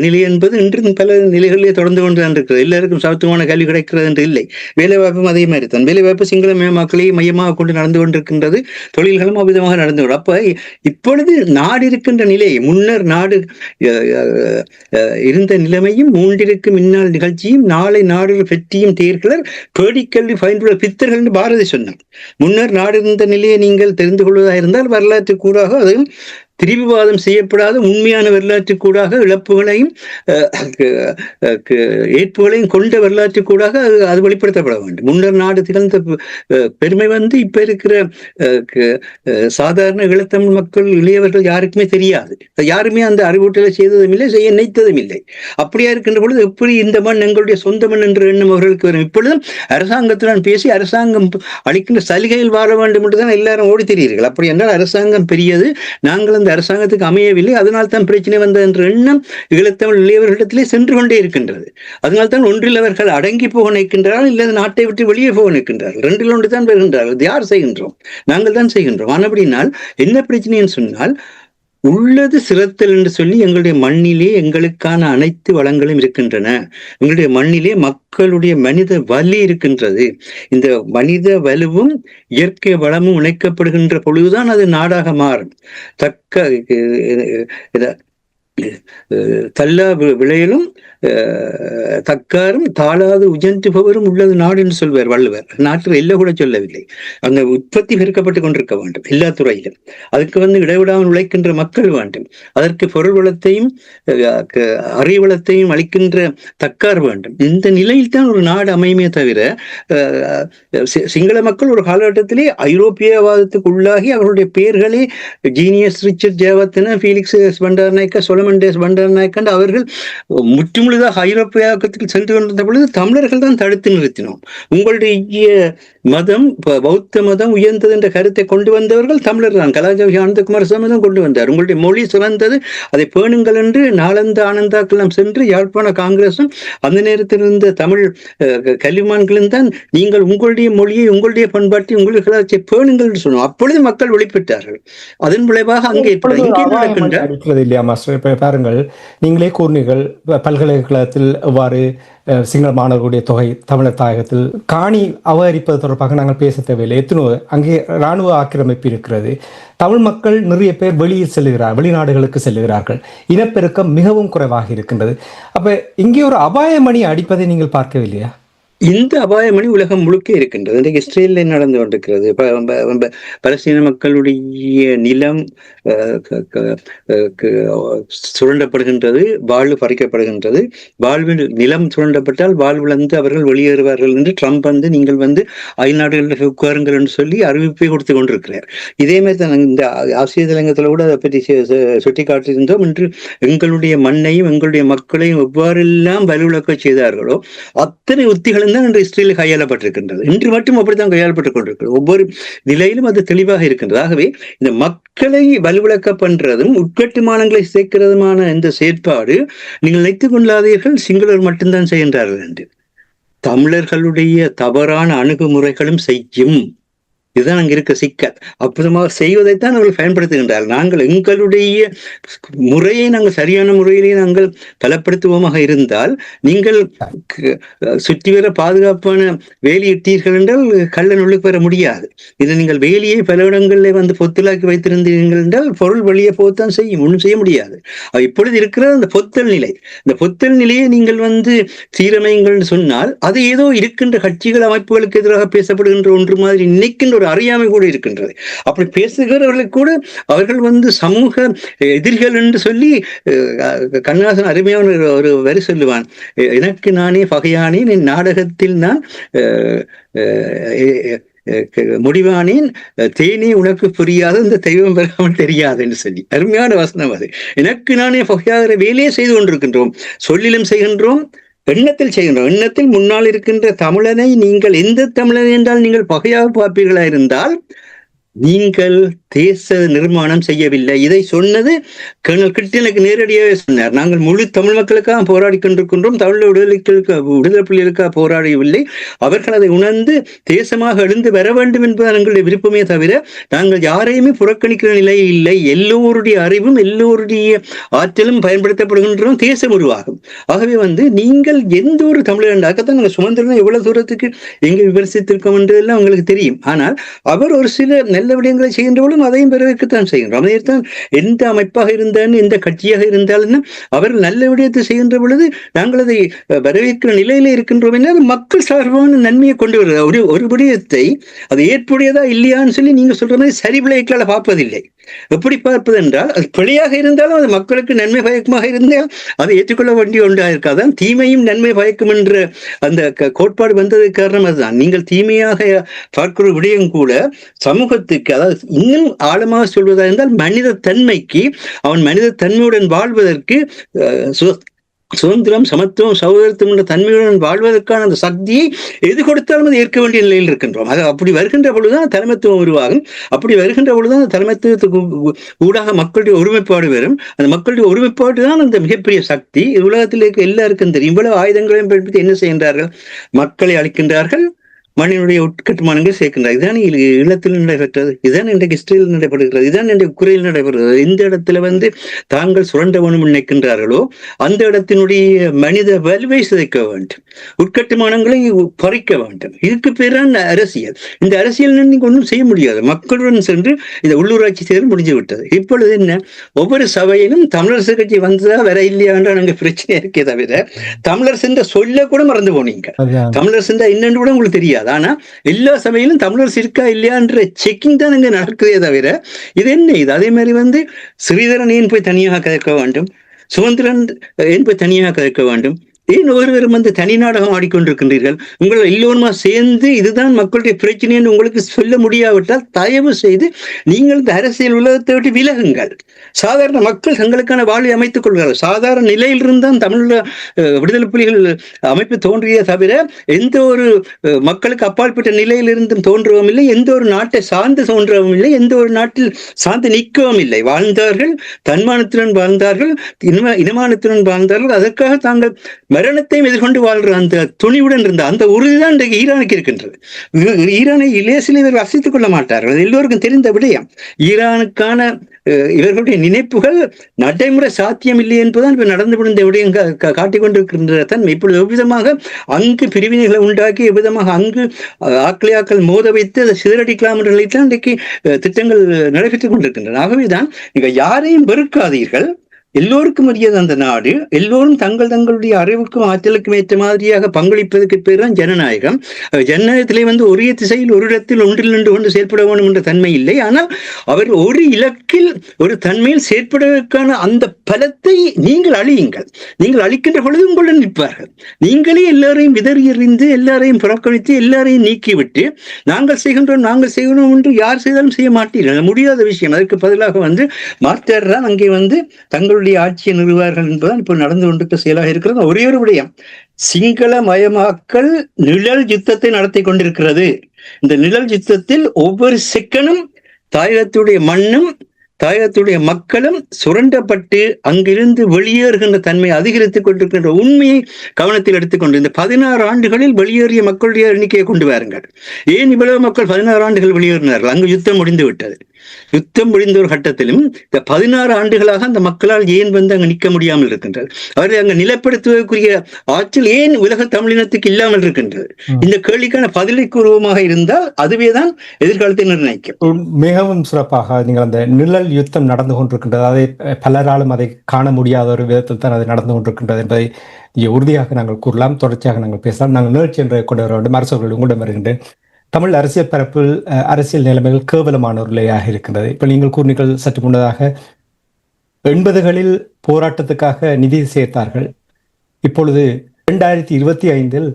S2: நிலை என்பது இன்று பல நிலைகளிலே தொடர்ந்து கொண்டுதான் இருக்கிறது. எல்லாருக்கும் சமத்துவமான கல்வி கிடைக்கிறது என்று இல்லை. வேலைவாய்ப்பும் அதே மாதிரி தான். வேலைவாய்ப்பு சிங்கள மக்களையும் மையமாக கொண்டு நடந்து கொண்டிருக்கின்றது. தொழில்களும் அவ்விதமாக நடந்து. அப்ப இப்பொழுது நாடு இருக்கின்ற நிலை, முன்னர் நாடு இருந்த நிலைமையும் மூன்றிற்கு முன்னால் நிகழ்ச்சியும் நாளை நாடு பெற்றியும் தேர்களர் பேடிக்கல்வி பயன்புள்ள பித்தர்கள் என்று பாரதி சொன்னார். முன்னர் நாடு இருந்த நிலையை நீங்கள் தெரிந்து கொள்வதாக இருந்தால் வரலாற்று கூடாக அதையும் திரிவிவாதம் செய்யப்படாத உண்மையான வரலாற்று கூடாக இழப்புகளையும் ஏற்புகளையும் கொண்ட வரலாற்று கூடாக அது வெளிப்படுத்தப்பட வேண்டும். முன்னர் நாடு திகழ்ந்த பெருமை இப்ப இருக்கிற சாதாரண ஈழத்தமிழ் மக்கள் இளையவர்கள் யாருக்குமே தெரியாது. யாருமே அந்த அறிவூட்டலை செய்ததும் இல்லை, செய்ய நினைத்ததும் இல்லை. அப்படியா இருக்கின்ற பொழுது எப்படி இந்த மண் எங்களுடைய சொந்த மண் என்ற எண்ணம் அவர்களுக்கு வரும்? இப்பொழுதும் அரசாங்கத்துடன் பேசி அரசாங்கம் அளிக்கின்ற சலுகையில் வாழ வேண்டும் என்றுதான் எல்லாரும் ஓடி தெரிகிறீர்கள். அப்படி என்றால் அரசாங்கம் பெரியது, நாங்கள் அந்த அரசாங்கத்துக்கு அமையவில்லை, அதனால் தான் பிரச்சனை வந்தது என்ற எண்ணம் ஈழத்தமிழ் இளையவர்களிடத்திலே சென்று கொண்டே இருக்கின்றது. அதனால் தான் ஒன்றில் அவர்கள் அடங்கி போக நிற்கின்றார்கள், இல்லை நாட்டை விட்டு வெளியே போக நிற்கின்றார்கள். 2 ஒன்று தான் வருகின்றார்கள். யார் செய்கின்றோம்? நாங்கள் தான் செய்கின்றோம். அப்படினால் என்ன பிரச்சனைன்னு சொன்னால், உள்ளது சிறத்தல் என்று சொல்லி எங்களுடைய மண்ணிலே எங்களுக்கான அனைத்து வளங்களும் இருக்கின்றன. எங்களுடைய மண்ணிலே மக்களுடைய மனித வலி இருக்கின்றது. இந்த மனித வலுவும் இயற்கை வளமும் இணைக்கப்படுகின்ற பொழுதுதான் அது நாடாக மாறும். தள்ளா விளையலும் தக்காரும் தாளாது உஜந்துபவரும் உள்ளது நாடு என்று சொல்வார் வள்ளுவர். நாட்டில் எல்லை கூட சொல்லவில்லை. அங்க உற்பத்தி பெருக்கப்பட்டு கொண்டிருக்க வேண்டும் எல்லா துறையிலும். அதுக்கு இடைவிடாமல் உழைக்கின்ற மக்கள் வேண்டும். அதற்கு பொருள் வளத்தையும் அறிவளத்தையும் அளிக்கின்ற தக்கார் வேண்டும். இந்த நிலையில் தான் ஒரு நாடு அமையுமே தவிர சிங்கள மக்கள் ஒரு காலகட்டத்திலே ஐரோப்பியவாதத்துக்கு உள்ளாகி அவருடைய பெயர்களே Junius Richard Jayewardene, Felix Bandaranaike, Solomon Dias Bandaranaike அவர்கள் முற்றுமுழுதாக ஐரோப்பியாக்கத்தில் சென்று கொண்டிருந்த பொழுது தமிழர்கள் தான் தடுத்து நிறுத்தினோம். உங்களுடைய மதம் பௌத்த மதம் உயர்ந்தது என்ற கருத்தை கொண்டு வந்தவர்கள் தமிழர் தான். கலாச்சாரி ஆனந்தகுமார் சுவாமி தான் கொண்டு வந்தார். உங்களுடைய மொழி சிறந்தது, அதை பேணுங்கள் என்று நாளந்த ஆனந்தாக்கெல்லாம் சென்று யாழ்ப்பாண காங்கிரசும் அந்த நேரத்தில் இருந்த தமிழ் கல்விமான்களும் தான் நீங்கள் உங்களுடைய மொழியை, உங்களுடைய பண்பாட்டை, உங்களுடைய கலாச்சாரத்தை பேணுங்கள் என்று சொன்னோம். அப்பொழுது மக்கள் வெளிப்பட்டார்கள். அதன் விளைவாக அங்கே
S1: அடிக்கிறது இல்லையா மாஸ்டர்? இப்ப பாருங்கள், நீங்களே கூறினீர்கள் பல்கலைக்கழகத்தில் எவ்வாறு சிங்கள மாணவர்களுடைய தொகை தமிழர் தாயகத்தில் காணி அபகரிப்பது தொடர்பாக நாங்கள் பேச தேவையில்லை. எத்தனோ அங்கே இராணுவ ஆக்கிரமிப்பு இருக்கிறது. தமிழ் மக்கள் நிறைய பேர் வெளியில் செல்லுகிறார், வெளிநாடுகளுக்கு செல்லுகிறார்கள். இனப்பெருக்கம் மிகவும் குறைவாக இருக்கின்றது. அப்ப இங்கே ஒரு அபாயமணி அடிப்பதை நீங்கள் பார்க்கவில்லையா?
S2: இந்த அபாயமணி உலகம் முழுக்க இருக்கின்றது. இன்றைக்கு இஸ்ரேலில் நடந்து கொண்டிருக்கிறது. பலஸ்தீன மக்களுடைய நிலம் சுரண்டப்படுகின்றது, வாழ்வு பறிக்கப்படுகின்றது. வாழ்வில் நிலம் சுரண்டப்பட்டால் வாழ்விழந்து அவர்கள் வெளியேறுவார்கள் என்று ட்ரம்ப் நீங்கள் அயல்நாடுகளில் உட்காருங்கள் என்று சொல்லி அறிவிப்பை கொடுத்து கொண்டிருக்கிறார். இதே மாதிரி தான் இந்த ஆசிய தலைங்கத்தில் கூட அதை பற்றி சுட்டி காட்டியிருந்தோம். இன்று எங்களுடைய மண்ணையும் எங்களுடைய மக்களையும் எவ்வாறெல்லாம் வலுவிழக்க செய்தார்களோ அத்தனை உத்திகளும் தான் இன்று இஸ்ரேலில் கையாளப்பட்டிருக்கின்றது. இன்று மட்டும் அப்படித்தான் கையாளப்பட்டுக் கொண்டிருக்கிறது. ஒவ்வொரு நிலையிலும் அது தெளிவாக இருக்கின்றது. ஆகவே இந்த மக்களை வலுவிழக்க பண்றதும் உட்கட்டுமானங்களை சேர்க்கிறதுமான இந்த செயற்பாடு நீங்கள் நினைத்துக் கொள்ளாதீர்கள் சிங்களர் மட்டும்தான் செய்கின்றார்கள் என்று. தமிழர்களுடைய தவறான அணுகுமுறைகளும் செய்யும். இதுதான் அங்க இருக்க சிக்கல். அற்புதமாக செய்வதைத்தான் அவர்கள் பயன்படுத்துகின்றார்கள். நாங்கள் எங்களுடைய முறையை நாங்கள் சரியான முறையிலே நாங்கள் பலப்படுத்துவோமாக இருந்தால், நீங்கள் சுற்றி வர பாதுகாப்பான வேலியிட்டீர்கள் என்றால் கள்ளன் உள்ளுக்கு வர முடியாது. இதை நீங்கள் வேலியை பல இடங்களில் பொத்தலாக்கி வைத்திருந்தீர்கள் என்றால் பொருள் வெளியே போத்தான் செய்யும், ஒன்றும் செய்ய முடியாது. இப்பொழுது இருக்கிற அந்த பொத்தல் நிலை, இந்த பொத்தல் நிலையை நீங்கள் சீரமையுங்கள் சொன்னால் அது ஏதோ இருக்கின்ற கட்சிகள் அமைப்புகளுக்கு எதிராக பேசப்படுகின்ற ஒன்று மாதிரி நினைக்கின்ற ஒரு அறியாமை கூட இருக்கின்றது. அப்படி பேசுகிறவர்களுக்கு கூட அவர்கள் சமூக எதிரிகள் என்று சொல்லி கண்ணதாசன் அருமையான ஒரு வரி சொல்லுவான், எனக்கு நானே பகையானேன், என் நாடகத்தில் நான் முடிவானேன், தேனே உனக்கு புரியாது, இந்த தெய்வம் பெறாமல் தெரியாது என்று சொல்லி அருமையான வசனம் அது. எனக்கு நானே பகையாகிற வேலையே செய்து கொண்டிருக்கின்றோம், சொல்லிலும் செய்கின்றோம், எண்ணத்தில் செய்கின்றோம். எண்ணத்தில் முன்னால் இருக்கின்ற தமிழனை நீங்கள் எந்த தமிழனை என்றால் நீங்கள் பகையாக பார்ப்பீர்களா இருந்தால் நீங்கள் தேச நிர்மாணம் செய்யவில்லை. இதை சொன்னது கர்னல் கிருட்டினுக்கு நேரடியாக சொன்னார். நாங்கள் முழு தமிழ் மக்களுக்காக போராடி கொண்டிருக்கின்றோம், தமிழ் விடுதலை புலிகளுக்காக போராடவில்லை. அவர்கள் அதை உணர்ந்து தேசமாக எழுந்து வர வேண்டும் என்பது எங்களுடைய விருப்பமே தவிர நாங்கள் யாரையுமே புறக்கணிக்கிற நிலை இல்லை. எல்லோருடைய அறிவும் எல்லோருடைய ஆற்றலும் பயன்படுத்தப்படுகின்றோம், தேசம் உருவாகும். ஆகவே நீங்கள் எந்த ஒரு தமிழண்டாக்கத்தான் நாங்கள் சுமந்திரன் எவ்வளவு தூரத்துக்கு எங்க விமர்சித்திருக்கோம் என்றெல்லாம் உங்களுக்கு தெரியும். ஆனால் அவர் ஒரு சில நல்ல விடயங்களை செய்கின்றவர்களும் அதையும் வரவேற்கத்தான் செய்கின்றோம். அதைத்தான் எந்த அமைப்பாக இருந்தாலும் எந்த கட்சியாக இருந்தாலும் அவர்கள் நல்ல விடயத்தை செய்கின்ற பொழுது நாங்கள் அதை வரவேற்கிற நிலையில இருக்கின்றோம். என்ன மக்கள் சார்பான நன்மையை கொண்டு வருகிறது. ஒரு விடயத்தை அது ஏற்புடையதா இல்லையான்னு சொல்லி நீங்க சொல்ற மாதிரி சரி பிழைக்களால பார்ப்பதில்லை. எப்படி பார்ப்பது என்றால் அது பிழையாக இருந்தாலும் அது மக்களுக்கு நன்மை பயக்கமாக இருந்தால் அதை ஏற்றுக்கொள்ள வேண்டிய ஒன்றாக இருக்காதான். தீமையும் நன்மை பயக்கும் என்ற அந்த கோட்பாடு வந்ததுக்கு காரணம் அதுதான். நீங்கள் தீமையாக பார்க்கிற விடயம் கூட சமூகத்துக்கு, அதாவது இன்னும் ஆழமாக சொல்வதாக இருந்தால் மனித தன்மைக்கு, அவன் மனித தன்மையுடன் வாழ்வதற்கு சுதந்திரம், சமத்துவம், சகோதரத்துவம் என்ற தன்மையுடன் வாழ்வதற்கான அந்த சக்தியை எது கொடுத்தாலும் அதை ஏற்க வேண்டிய நிலையில் இருக்கின்றோம். அது அப்படி வருகின்ற பொழுதுதான் தலைமைத்துவம் உருவாகும். அப்படி வருகின்ற பொழுதுதான் அந்த தலைமைத்துவத்துக்கு ஊடாக மக்களுடைய ஒருமைப்பாடு வரும். அந்த மக்களுடைய ஒருமைப்பாடு தான் அந்த மிகப்பெரிய சக்தி. உலகத்தில் இருக்க எல்லாருக்கும் தெரியும். இவ்வளவு ஆயுதங்களையும் பயன்படுத்தி என்ன செய்கின்றார்கள்? மக்களை அழிக்கின்றார்கள், மண்ணினுடைய உட்கட்டுமானங்கள் சேர்க்கின்றார். இதுதான் ஈழத்தில் நடைபெற்றது, இதுதான் இன்றைக்கு இஸ்ரேலில் நடைபெறுகிறது, இதுதான் இன்றைக்கு உக்ரைனில் நடைபெறுகிறது. எந்த இடத்துல தாங்கள் சுரண்ட வேணும் நினைக்கின்றார்களோ அந்த இடத்தினுடைய மனித வலுவை சிதைக்க வேண்டும், உட்கட்டுமானங்களை பறிக்க வேண்டும். இதுக்கு பேரான அரசியல். இந்த அரசியல் நீங்க ஒன்றும் செய்ய முடியாது. மக்களுடன் சென்று இந்த உள்ளூராட்சி தேர்தல் முடிஞ்சு விட்டது. இப்பொழுது என்ன, ஒவ்வொரு சபையிலும் தமிழரசு கட்சி வந்ததா வர இல்லையா என்ற அங்க பிரச்சனை இருக்கே தவிர தமிழரசு என்ற சொல்ல கூட மறந்து போனீங்க. தமிழரசு என்னன்னு கூட உங்களுக்கு தெரியாது. ஆனா எல்லா சபையிலும் தமிழரசு இருக்கா இல்லையான்ற செக்கிங் தான் அங்க நடக்குதே தவிர இது என்ன இது. அதே மாதிரி ஸ்ரீதரன் ஏன் போய் தனியாக கதைக்க வேண்டும், சுதந்திரன் ஏன் போய் தனியாக கதைக்க வேண்டும், ஏன் ஒருவரும் தனி நாடகம் ஆடிக்கொண்டிருக்கின்றீர்கள்? உங்கள் எல்லோருமா சேர்ந்து இதுதான் மக்களுடைய பிரச்சனை என்று உங்களுக்கு சொல்ல முடியாவிட்டால் தயவு செய்து நீங்கள் இந்த அரசியல் உலகத்தை விட்டு விலகுங்கள். சாதாரண மக்கள் தங்களுக்கான வாழ்வை அமைத்துக் கொள்கிறார்கள். சாதாரண நிலையிலிருந்தான் தமிழ் விடுதலை புலிகள் அமைப்பு தோன்றிய தவிர எந்த ஒரு மக்களுக்கு அப்பாற்பட்ட நிலையிலிருந்தும் தோன்றவும் இல்லை, எந்த ஒரு நாட்டை சார்ந்து தோன்றவும் இல்லை, எந்த ஒரு நாட்டில் சார்ந்து நிற்கவும் இல்லை. வாழ்ந்தார்கள், தன்மானத்துடன் வாழ்ந்தார்கள், இனமானத்துடன் வாழ்ந்தார்கள். அதற்காக தாங்கள் மரணத்தையும் எதிர்கொண்டு வாழ்ற அந்த துணிவுடன் இருந்த அந்த உறுதிதான் இன்றைக்கு ஈரானுக்கு இருக்கின்றது. ஈரானை இலேசில் இவர்கள் அசைத்துக் கொள்ள மாட்டார்கள். அது எல்லோருக்கும் தெரிந்த விடயம். ஈரானுக்கான இவர்களுடைய நினைப்புகள் நடைமுறை சாத்தியம் இல்லை என்பதுதான் இப்ப நடந்து முடிந்த விடயம் காட்டிக் கொண்டிருக்கின்ற தன்மை. இப்பொழுது எவ்விதமாக அங்கு பிரிவினைகளை உண்டாக்கி எவ்விதமாக அங்கு ஆக்கள் மோத வைத்து அதை சிதறடிக்கலாம் என்ற நிலைத்தான் இன்றைக்கு திட்டங்கள் நடைபெற்றுக் கொண்டிருக்கின்றன. ஆகவேதான் நீங்க யாரையும் வெறுக்காதீர்கள். எல்லோருக்கும் உரியது அந்த நாடு. எல்லோரும் தங்களுடைய அறிவுக்கும் ஆற்றலுக்கும் ஏற்ற மாதிரியாக பங்களிப்பதற்கு பேர் தான் ஜனநாயகம். ஜனநாயகத்திலே ஒரே திசையில் ஒரு இடத்தில் ஒன்றில் நின்று கொண்டு செயற்பட வேண்டும் என்ற தன்மை இல்லை. ஆனால் அவர் ஒரு இலக்கில் ஒரு தன்மையில் செயற்படுவதற்கான அந்த பலத்தை நீங்கள் அழியுங்கள். நீங்கள் அழிக்கின்ற பொழுது உங்களுடன் நிற்பார்கள். நீங்களே எல்லாரையும் விதறி எறிந்து எல்லாரையும் புறக்கணித்து எல்லாரையும் நீக்கிவிட்டு நாங்கள் செய்கின்றோம் என்று யார் செய்தாலும் செய்ய மாட்டீர்கள். முடியாத விஷயம். அதற்கு பதிலாக மாற்றார் தான் அங்கே தங்களுடைய ஆட்சியை நிறுவார்கள் என்பதுதான் இப்போ நடந்து கொண்டிருக்க செயலாக இருக்கிறது. ஒரே ஒரு விடயம், சிங்கள மயமாக்கல் நிழல் யுத்தத்தை நடத்தி கொண்டிருக்கிறது. இந்த நிழல் யுத்தத்தில் ஒவ்வொரு செகண்டும் தாயகத்துடைய மண்ணும் தாயகத்துடைய மக்களும் சுரண்டப்பட்டு அங்கிருந்து வெளியேறுகின்ற தன்மை அதிகரித்துக் கொண்டிருக்கின்ற உண்மையை கவனத்தில் எடுத்துக்கொண்டு இந்த 16 ஆண்டுகளில் வெளியேறிய மக்களுடைய எண்ணிக்கையை கொண்டு வாருங்கள். ஏன் இவ்வளவு மக்கள் 16 ஆண்டுகள் வெளியேறினார்கள்? அங்கு யுத்தம் முடிந்து விட்டது. யுத்தம் முடிந்த ஒரு கட்டத்திலும் இந்த 16 ஆண்டுகளாக அந்த மக்களால் ஏன் அங்கு நிற்க முடியாமல் இருக்கின்றது? அவரை அங்கு நிலப்படுத்துவதற்குரிய ஆற்றல் ஏன் உலக தமிழினத்துக்கு இல்லாமல் இருக்கின்றது? இந்த கேள்விக்கான பதிலுக்கு உருவமாக இருந்தால் அதுவேதான் எதிர்காலத்தை நிர்ணயிக்கும்.
S1: மிகவும் சிறப்பாக நீங்கள் அந்த நிழல் யுத்தம் நடந்து கொண்டிருக்கின்றது, அதை பலராலும் அதை காண முடியாத ஒரு விதத்தில் தான் அது நடந்து கொண்டிருக்கின்றது என்பதை உறுதியாக நாங்கள் கூறலாம். தொடர்ச்சியாக நாங்கள் பேசலாம். நாங்கள் நிகழ்ச்சி என்று கொண்டு வர வேண்டும். அரசர்கள் உங்களிடம் வருகின்றேன். தமிழ் அரசியல் பரப்பில் அரசியல் நிலைமைகள் கேவலமான ஒரு நிலையாக இருக்கின்றது. இப்ப நீங்கள் கூறினீர்கள் சற்று முன்னதாக 80களில் போராட்டத்துக்காக நிதி சேர்த்தார்கள். இப்பொழுது 2025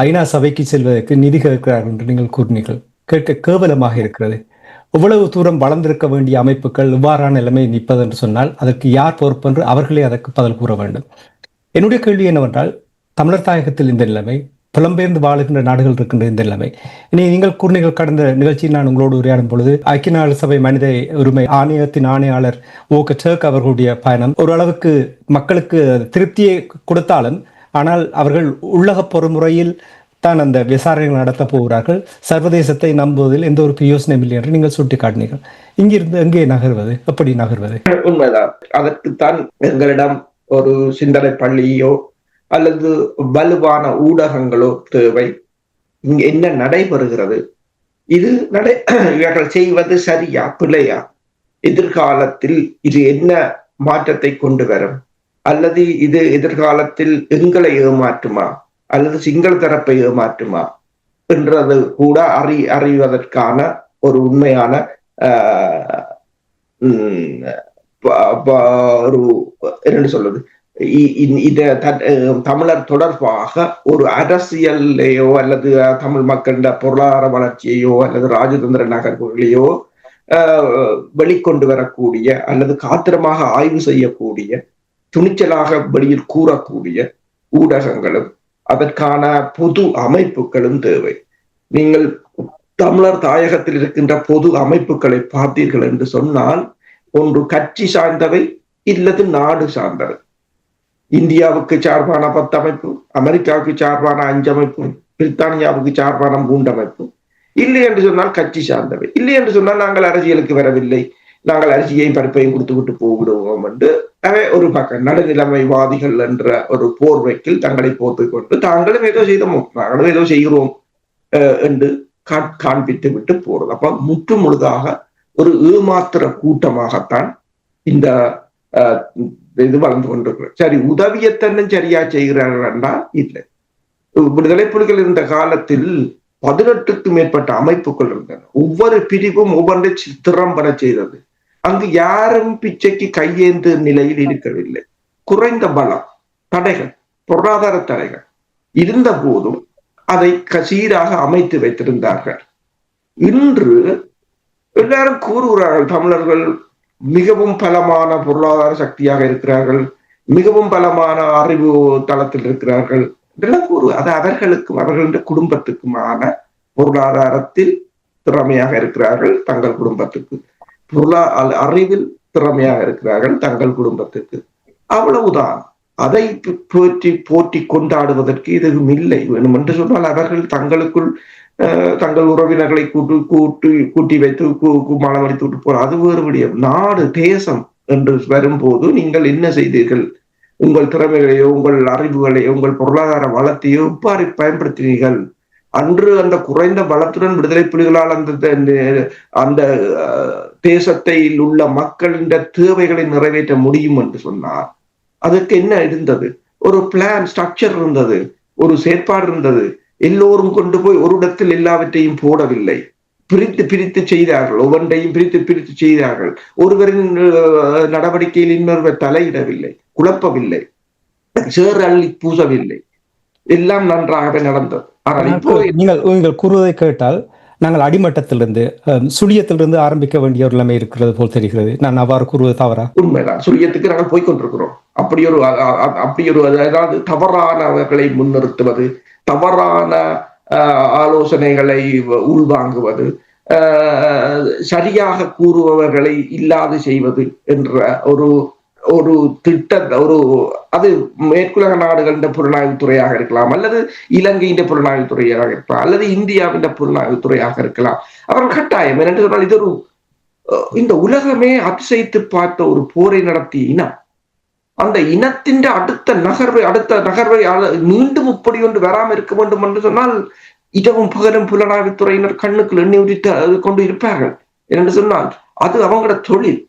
S1: ஐநா சபைக்கு செல்வதற்கு நிதி கேட்கிறார்கள் என்று நீங்கள் கூறினீர்கள். கேட்க கேவலமாக இருக்கிறது. இவ்வளவு தூரம் வளர்ந்திருக்க வேண்டிய அமைப்புகள் இவ்வாறான நிலைமை நிற்பது என்று சொன்னால் அதற்கு யார் பொறுப்பு என்று அவர்களே அதற்கு பதில் கூற வேண்டும். என்னுடைய கேள்வி என்னவென்றால், தமிழர் தாயகத்தில் இந்த நிலைமை, புலம்பெயர்ந்து வாழுகின்ற நாடுகள் இருக்கின்ற இந்த நிலைமை, இனி நீங்கள் கூறினீர்கள் கடந்த நிகழ்ச்சியில் நான் உங்களோடு உரையாடும் பொழுது ஐக்கிய நாடு சபை மனித உரிமை ஆணையத்தின் ஆணையாளர் வோல்கர் டர்க் அவர்களுடைய பயணம் ஓரளவுக்கு மக்களுக்கு திருப்தியை கொடுத்தாலும், ஆனால் அவர்கள் உள்ளக பொறுமுறையில் தான் அந்த விசாரணைகள் நடத்த போகிறார்கள். சர்வதேசத்தை நம்புவதில் எந்த ஒரு யோசனையும் இல்லை என்று நீங்கள் சுட்டிக்காட்டினீர்கள். இங்கிருந்து எங்கே நகர்வது, எப்படி நகர்வது?
S3: உண்மைதான். அதற்குத்தான் எங்களிடம் ஒரு சிந்தனை பள்ளியோ அல்லது வலுவான ஊடகங்களோ தேவை. இங்க என்ன நடைபெறுகிறது, இது இவர்கள் செய்வது சரியா பிழையா, எதிர்காலத்தில் இது என்ன மாற்றத்தை கொண்டு வரும், அல்லது இது எதிர்காலத்தில் எங்களை ஏமாற்றுமா அல்லது சிங்கள தரப்பை ஏமாற்றுமா என்றது கூட அறிவதற்கான ஒரு உண்மையான ஒரு என்ன சொல்றது, தமிழர் தொடர்பாக ஒரு அரசியலையோ அல்லது தமிழ் மக்களின் பொருளாதார வளர்ச்சியையோ அல்லது ராஜதந்திர நகர்வுகளையோ வெளிக்கொண்டு வரக்கூடிய அல்லது காத்திரமாக ஆய்வு செய்யக்கூடிய, துணிச்சலாக வெளியில் கூறக்கூடிய ஊடகங்களும் அதற்கான பொது அமைப்புகளும் தேவை. நீங்கள் தமிழர் தாயகத்தில் இருக்கின்ற பொது அமைப்புகளை பார்த்தீர்கள் என்று சொன்னால், ஒன்று கட்சி சார்ந்தவை இல்லது நாடு சார்ந்தவை. இந்தியாவுக்கு சார்பான 10 அமைப்பு, அமெரிக்காவுக்கு சார்பான 5 அமைப்பு, பிரித்தானியாவுக்கு சார்பான மூண்டமைப்பு, இல்லை என்று சொன்னால் கட்சி சார்ந்தவை, இல்லை என்று சொன்னால் நாங்கள் அரசியலுக்கு வரவில்லை, நாங்கள் அரிசியையும் பருப்பையும் கொடுத்து விட்டு போய்விடுவோம் என்று ஒரு பக்கம் நடுநிலைமைவாதிகள் என்ற ஒரு போர்வைக்கில் தங்களை போத்துக் கொண்டு தாங்களும் ஏதோ செய்தோமோ நாங்களும் ஏதோ செய்கிறோம் என்று காண்பித்து விட்டு போறது. அப்ப முற்று முழுதாக ஒரு ஏமாத்திர கூட்டமாகத்தான் இந்த இது வளர்ந்து கொண்டிருக்கிறது. சரி, உதவியத்தன்னும் சரியா செய்கிறார்கள் என்றால் இல்லை. விடுதலை புலிகள் இருந்த காலத்தில் 18க்கும் மேற்பட்ட அமைப்புகள் இருந்தன. ஒவ்வொரு பிரிவும் ஒவ்வொன்றை திறம்பட செய்தது. அங்கு யாரும் பிச்சைக்கு கையேந்து நிலையில் இருக்கவில்லை. குறைந்த பலம், தடைகள், பொருளாதார தடைகள் இருந்த போதும் அதை சீராக அமைத்து வைத்திருந்தார்கள். இன்று எல்லாரும் கூறுகிறார்கள் தமிழர்கள் மிகவும் பலமான பொருளாதார சக்தியாக இருக்கிறார்கள், மிகவும் பலமான அறிவு தளத்தில் இருக்கிறார்கள் இதெல்லாம் அது அவர்களுக்கும் அவர்களுடைய குடும்பத்துக்குமான பொருளாதாரத்தில் திறமையாக இருக்கிறார்கள், தங்கள் குடும்பத்துக்கு அறிவில் திறமையாக இருக்கிறார்கள், தங்கள் குடும்பத்துக்கு, அவ்வளவுதான். அதை போற்றி கொண்டாடுவதற்கு எதுவும் இல்லை. வேணும் என்று சொன்னால் அவர்கள் தங்களுக்குள் தங்கள் உறவினர்களை கூட்டி வைத்து மனமடித்து விட்டு போற அது வேறு விடயம். நாடு தேசம் என்று வரும்போது நீங்கள் என்ன செய்தீர்கள், உங்கள் திறமைகளையோ உங்கள் அறிவுகளையோ உங்கள் பொருளாதார வளத்தையோ எவ்வாறு பயன்படுத்தினீர்கள்? அன்று அந்த குறைந்த பலத்துடன் விடுதலை புலிகளால் அந்த தேசத்தில் உள்ள மக்களின் தேவைகளை நிறைவேற்ற முடியும் என்று சொன்னார். அதுக்கு என்ன இருந்தது? ஒரு பிளான், ஸ்ட்ரக்சர் இருந்தது, ஒரு செயற்பாடு இருந்தது. எல்லோரும் கொண்டு போய் ஒரு இடத்தில் எல்லாவற்றையும் போடவில்லை, பிரித்து பிரித்து செய்தார்கள், ஒவ்வொன்றையும் பிரித்து பிரித்து செய்தார்கள். ஒருவரின் நடவடிக்கையில் இன்னொருவர் தலையிடவில்லை, குழப்பவில்லை, சேறு அள்ளி பூசவில்லை, எல்லாம் நன்றாகவே நடந்தது. ஆனால் இப்போ
S1: நீங்கள் கூறுவதை கேட்டால் நாங்கள் அடிமட்டத்திலிருந்து சுழியத்திலிருந்து ஆரம்பிக்க வேண்டிய ஒரு நிலைமை இருக்கிறது போல் தெரிகிறது. நான் அவ்வாறு கூறுவது தவறா?
S3: உண்மைதான், சுழியத்துக்கு நாங்கள் போய்கொண்டிருக்கிறோம். அப்படி ஒரு அதாவது தவறானவர்களை முன்னிறுத்துவது, தவறான ஆலோசனைகளை உள்வாங்குவது, சரியாக கூறுபவர்களை இல்லாது செய்வது என்ற ஒரு திட்டத்தை அது மேற்குலக நாடுகளின் புலனாய்வு துறையாக இருக்கலாம், அல்லது இலங்கையின் புலனாய்வு துறையாக இருக்கலாம், அல்லது இந்தியாவின் புலனாய்வு துறையாக இருக்கலாம். அவர்கள் கட்டாயம் என்று சொன்னால் இது இந்த உலகமே அதிசயித்து பார்த்த ஒரு போரை நடத்திய இனம். அந்த இனத்தின் அடுத்த நகர்வை மீண்டும் இப்படி ஒன்று வராமல் இருக்க வேண்டும் என்று சொன்னால் இடமும் பகலும் புலனாய்வு துறையினர் கண்ணுக்குள் எண்ணி உதித்து கொண்டு இருப்பார்கள் என்று சொன்னால் அது அவங்களோட தொழில்.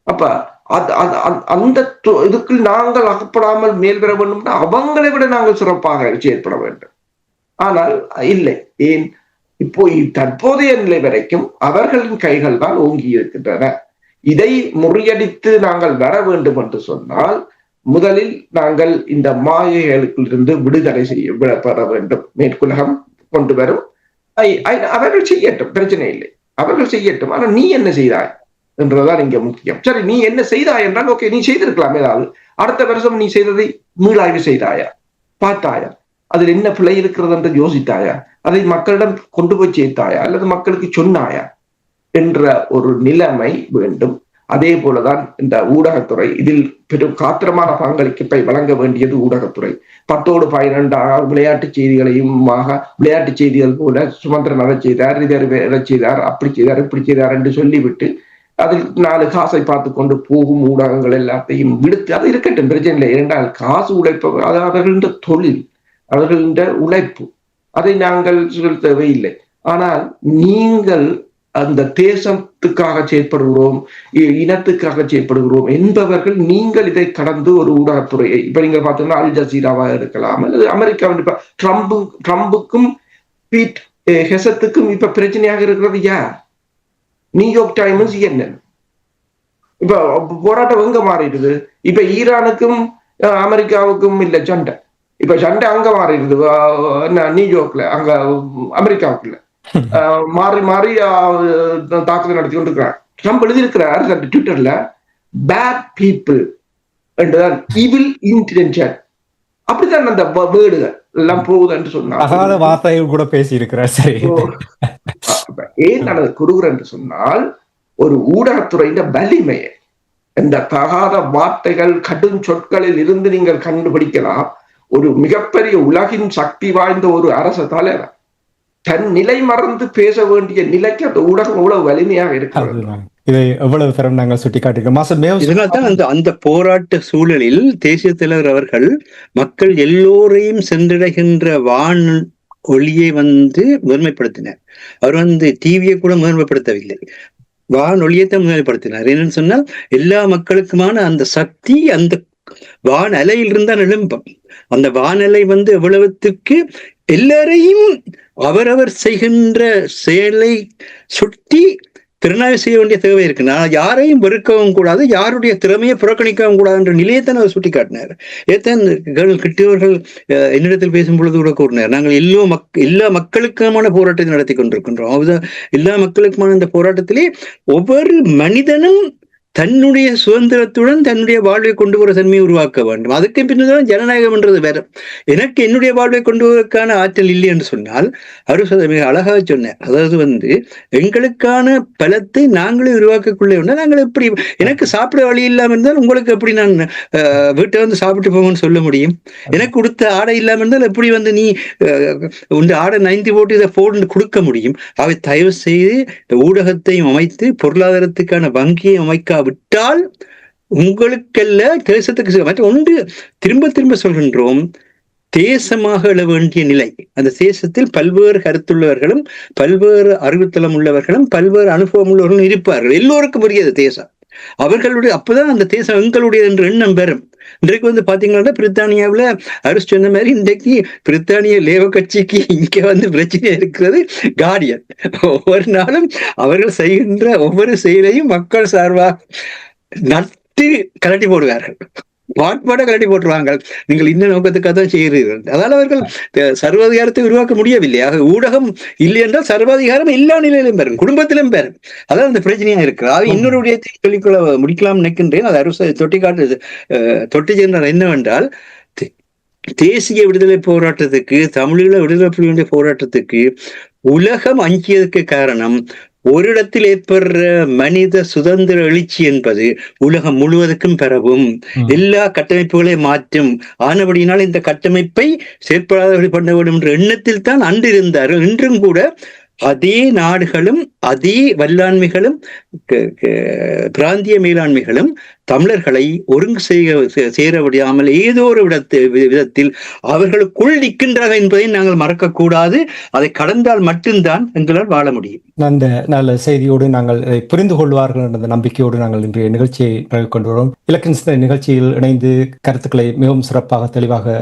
S3: அப்ப அந்த இதுக்குள் நாங்கள் அகப்படாமல் மேல் பெற வேண்டும், அவங்களை விட நாங்கள் சிறப்பாக செயற்பட வேண்டும். ஆனால் இல்லை. ஏன்? இப்போ தற்போதைய நிலை வரைக்கும் அவர்களின் கைகள் தான் ஓங்கி இருக்கின்றன. இதை முறியடித்து நாங்கள் வர வேண்டும் என்று சொன்னால் முதலில் நாங்கள் இந்த மாயைகளுக்கிலிருந்து விடுதலை பெற வேண்டும். மேற்குலகம் கொண்டு வரும், அவர்கள் செய்யட்டும், பிரச்சனை இல்லை, அவர்கள் செய்யட்டும். ஆனா நீ என்ன செய்தாய் என்றுதான் இங்க முக்கியம். சரி, நீ என்ன செய்தாய் என்றால் ஓகே, நீ செய்திருக்கலாம். ஏதாவது அடுத்த வருஷம் நீ செய்ததை மீளாய்வு செய்தாயா, பார்த்தாயா, அதில் என்ன பிழை இருக்கிறது என்று யோசித்தாயா, அதை மக்களிடம் கொண்டு போய் சேர்த்தாயா, அல்லது மக்களுக்கு சொன்னாயா என்ற ஒரு நிலைமை வேண்டும். அதே போலதான் இந்த ஊடகத்துறை இதில் பெரும் காத்திரமான பங்களிப்பை வழங்க வேண்டியது ஊடகத்துறை. 10-12 விளையாட்டு செய்திகளையும் விளையாட்டு செய்திகள் போல சுமந்திரன் அதை செய்தார், இதை செய்தார், அப்படி செய்தார், இப்படி செய்தார் என்று சொல்லிவிட்டு அதில் 4 காசை பார்த்து கொண்டு போகும் ஊடகங்கள் எல்லாத்தையும் விடுத்து அது இருக்கட்டும், பிரச்சனை இல்லை. ஏனென்றால் காசு உழைப்பவர் அது அவர்கள தொழில், அவர்கள உழைப்பு, அதை நாங்கள் சொல்ல தேவையில்லை. ஆனால் நீங்கள் அந்த தேசத்துக்காக செயற்படுகிறோம், இனத்துக்காக செயற்படுகிறோம் என்பவர்கள் நீங்கள் இதை கடந்து ஒரு ஊடகத்துறையை இப்ப நீங்க பார்த்தீங்கன்னா அல் ஜசீராவாக இருக்கலாம், அல்லது அமெரிக்காவின் ட்ரம்புக்கும் பீட் ஹெசத்துக்கும் இப்ப பிரச்சனையாக இருக்கிறது யார்? New York times, CNN. இப்ப போராட்டம் எங்க மாறிடுது? இப்ப ஈரானுக்கும் அமெரிக்காவுக்கும் இல்ல சண்டை, இப்ப சண்டை அங்க மாறிடுது, நியூயார்க்ல, அங்க அமெரிக்காவுக்குள்ள மாறி மாறி தாக்குதல் நடத்தி கொண்டிருக்கிறார். ட்ரம்ப் எழுதியிருக்கிறார் ட்விட்டர்ல, பேட் பீப்புள் என்றுதான், ஈவில் இன்டென்ஷன், அப்படித்தான் அந்த வேர்டுகள் எல்லாம் போகுது என்று சொன்னார்.
S1: வார்த்தைகள் கூட பேசி இருக்கிறார். சரி,
S3: ஏன் நான் கூறுகிறேன் என்று சொன்னால் ஒரு ஊடகத்துறையின் வலிமையை இந்த தகாத வார்த்தைகள் கடும் சொற்களில் இருந்து நீங்கள் கண்டுபிடிக்கலாம். ஒரு மிகப்பெரிய உலகின் சக்தி வாய்ந்த ஒரு அரச தலைவர் தன் நிலை மறந்து பேச வேண்டிய நிலைக்கு அந்த ஊடகம் எவ்வளவு வலிமையாக இருக்கிறது.
S1: இதை எவ்வளவு தரம் நாங்கள் சுட்டிக்காட்டிருக்கோம்.
S2: இதனால்தான் அந்த போராட்ட சூழலில் தேசிய தலைவர் அவர்கள் மக்கள் எல்லோரையும் சென்றடைகின்ற வான் ஒளியை முதன்மைப்படுத்தினார். அவர் டிவியை கூட முதன்மைப்படுத்தவில்லை, வானொலியத்தை முதன்மைப்படுத்தினார். என்னன்னு சொன்னால் எல்லா மக்களுக்குமான அந்த சக்தி அந்த வான் அலையில் தான் எழும்பும். அந்த வானலை எவ்வளவுக்கு எல்லாரையும் அவரவர் செய்கின்ற செயலை சுட்டி திறனாய்வு செய்ய வேண்டிய தேவை இருக்கு. நான் யாரையும் வெறுக்கவும் கூடாது, யாருடைய திறமையை புறக்கணிக்கவும் கூடாது என்ற நிலையத்தான் அவர் சுட்டி காட்டினார். ஏத்தான் கிட்டியவர்கள் என்னிடத்தில் பேசும் பொழுது கூட கூறினார், நாங்கள் எல்லா மக்களுக்குமான போராட்டத்தை நடத்தி கொண்டிருக்கின்றோம். எல்லா மக்களுக்குமான இந்த போராட்டத்திலே ஒவ்வொரு மனிதனும் தன்னுடைய சுதந்திரத்துடன் தன்னுடைய வாழ்வை கொண்டு வர தன்மையை உருவாக்க வேண்டும். அதுக்கு பின்னதான் ஜனநாயகம் என்றது வேற. எனக்கு என்னுடைய வாழ்வை கொண்டு வருவதற்கான ஆற்றல் இல்லை என்று சொன்னால் அவர் மிக அழகாக சொன்னார். அதாவது எங்களுக்கான பலத்தை நாங்களே உருவாக்கக்குள்ளே உண்டா, நாங்கள் எப்படி எனக்கு சாப்பிட வழி இல்லாமல் இருந்தால் உங்களுக்கு எப்படி நான் வீட்டை சாப்பிட்டு போங்கன்னு சொல்ல முடியும்? எனக்கு கொடுத்த ஆடை இல்லாமல் இருந்தால் எப்படி நீ உண்டு ஆடை 90 போட்டு இதை போட்டு கொடுக்க முடியும்? அவை தயவு செய்து இந்த ஊடகத்தையும் அமைத்து பொருளாதாரத்துக்கான வங்கியை அமைக்க விட்டால் உங்களுக்கல்ல தேசத்துக்கு மற்ற ஒன்று திரும்ப திரும்ப சொல்கின்றோம், தேசமாக எழ வேண்டிய நிலை. அந்த தேசத்தில் பல்வேறு கருத்துள்ளவர்களும் பல்வேறு அறிவுத்தளம் உள்ளவர்களும் பல்வேறு அனுபவம் உள்ளவர்களும் இருப்பார்கள். எல்லோருக்கும் புரியாது தேசம் அவர்களுடைய. அப்பதான் அந்த தேசம் எங்களுடைய என்ற எண்ணம் பெறும். இன்றைக்கு பாத்தீங்கன்னா பிரித்தானியாவில் அரசு சொன்ன மாதிரி இன்றைக்கு பிரித்தானிய லேபர் கட்சிக்கு இங்க பிரச்சனையா இருக்கிறது கார்டியன். ஒவ்வொரு நாளும் அவர்கள் செய்கின்ற ஒவ்வொரு செயலையும் மக்கள் சார்பாக நட்டு கலட்டி போடுவார்கள், வாட்பாட கலட்டி போட்டுருவாங்க. நீங்கள் இந்த நோக்கத்துக்காக தான் செய்கிறீர்கள். அதனால அவர்கள் சர்வாதிகாரத்தை உருவாக்க முடியவில்லை. ஆக ஊடகம் இல்லை என்றால் சர்வாதிகாரம் எல்லா நிலையிலும் பெறும், குடும்பத்திலும் பெறும். அதான் அந்த பிரச்சனையா இருக்கு. ஆக இன்னொரு விடயத்தை சொல்லிக்கொள்ள முடிக்கலாம் நினைக்கின்றேன். அது அரசு தொட்டி சென்றார். என்னவென்றால் தேசிய விடுதலை போராட்டத்துக்கு, தமிழீழ விடுதலை புலிகளுடைய போராட்டத்துக்கு உலகம் அஞ்சியதற்கு காரணம் ஒரு இடத்தில் ஏற்படுற மனித சுதந்திர எழுச்சி என்பது உலகம் முழுவதுக்கும் பரவும், எல்லா கட்டமைப்புகளையும் மாற்றும். ஆனபடியினால் இந்த கட்டமைப்பை செயற்படாதவர்கள் பண்ண வேண்டும் என்ற எண்ணத்தில் தான் அன்று இருந்தார்கள். இன்றும் கூட அதே நாடுகளும் அதே வல்லாண்மைகளும் பிராந்திய மேலாண்மைகளும் தமிழர்களை ஒருங்கு சேர விடாமல் ஏதோ ஒரு விதத்தில் அவர்களுக்குள் நிற்கின்றார்கள் என்பதை நாங்கள் மறக்கக்கூடாது. அதை கடந்தால் மட்டும்தான் எங்களால் வாழ முடியும்.
S1: அந்த நல்ல செய்தியோடு நாங்கள் புரிந்து கொள்வார்கள் என்ற நம்பிக்கையோடு நாங்கள் இன்றைய நிகழ்ச்சியை கொண்டு வரோம். இலக்கிய நிகழ்ச்சியில் இணைந்து கருத்துக்களை மிகவும் சிறப்பாக தெளிவாக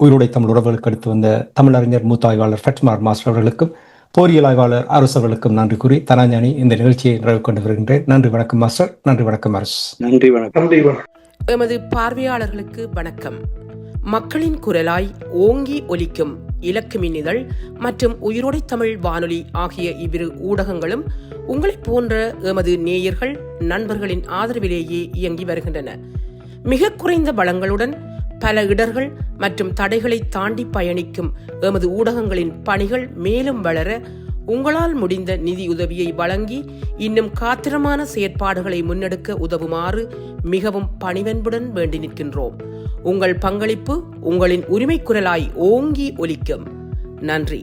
S1: உயிரோடை தமிழ் உறவுகளுக்கு எடுத்து வந்த தமிழறிஞர் மூத்த ஆய்வாளர் ஃபட்மார் மாஸ்டர் அவர்களுக்கும் போரியல் ஆய்வாளர் அரசு அவர்களுக்கும் நன்றி கூறி தனாஞானி இந்த நிகழ்ச்சியை நிறைவு கொண்டு வருகின்றேன். நன்றி, வணக்கம் மாஸ்டர். நன்றி, வணக்கம் அரசு.
S2: நன்றி, வணக்கம்.
S4: எமது பார்வையாளர்களுக்கு வணக்கம். மக்களின் குரலாய் ஓங்கி ஒலிக்கும் இலக்கு மின்னிதழ் மற்றும் உயிரோடை தமிழ் வானொலி ஆகிய இவ்விரு ஊடகங்களும் உங்களைப் போன்ற எமது நேயர்கள் நண்பர்களின் ஆதரவிலேயே இயங்கி வருகின்றன. மிக குறைந்த வளங்களுடன் பல இடர்கள் மற்றும் தடைகளை தாண்டி பயணிக்கும் எமது ஊடகங்களின் பணிகள் மேலும் வளர உங்களால் முடிந்த நிதியுதவியை வழங்கி இன்னும் காத்திரமான செயற்பாடுகளை முன்னெடுக்க உதவுமாறு மிகவும் பணிவன்புடன் வேண்டி நிற்கின்றோம். உங்கள் பங்களிப்பு உங்களின் உரிமை குரலாய் ஓங்கி ஒலிக்கும். நன்றி.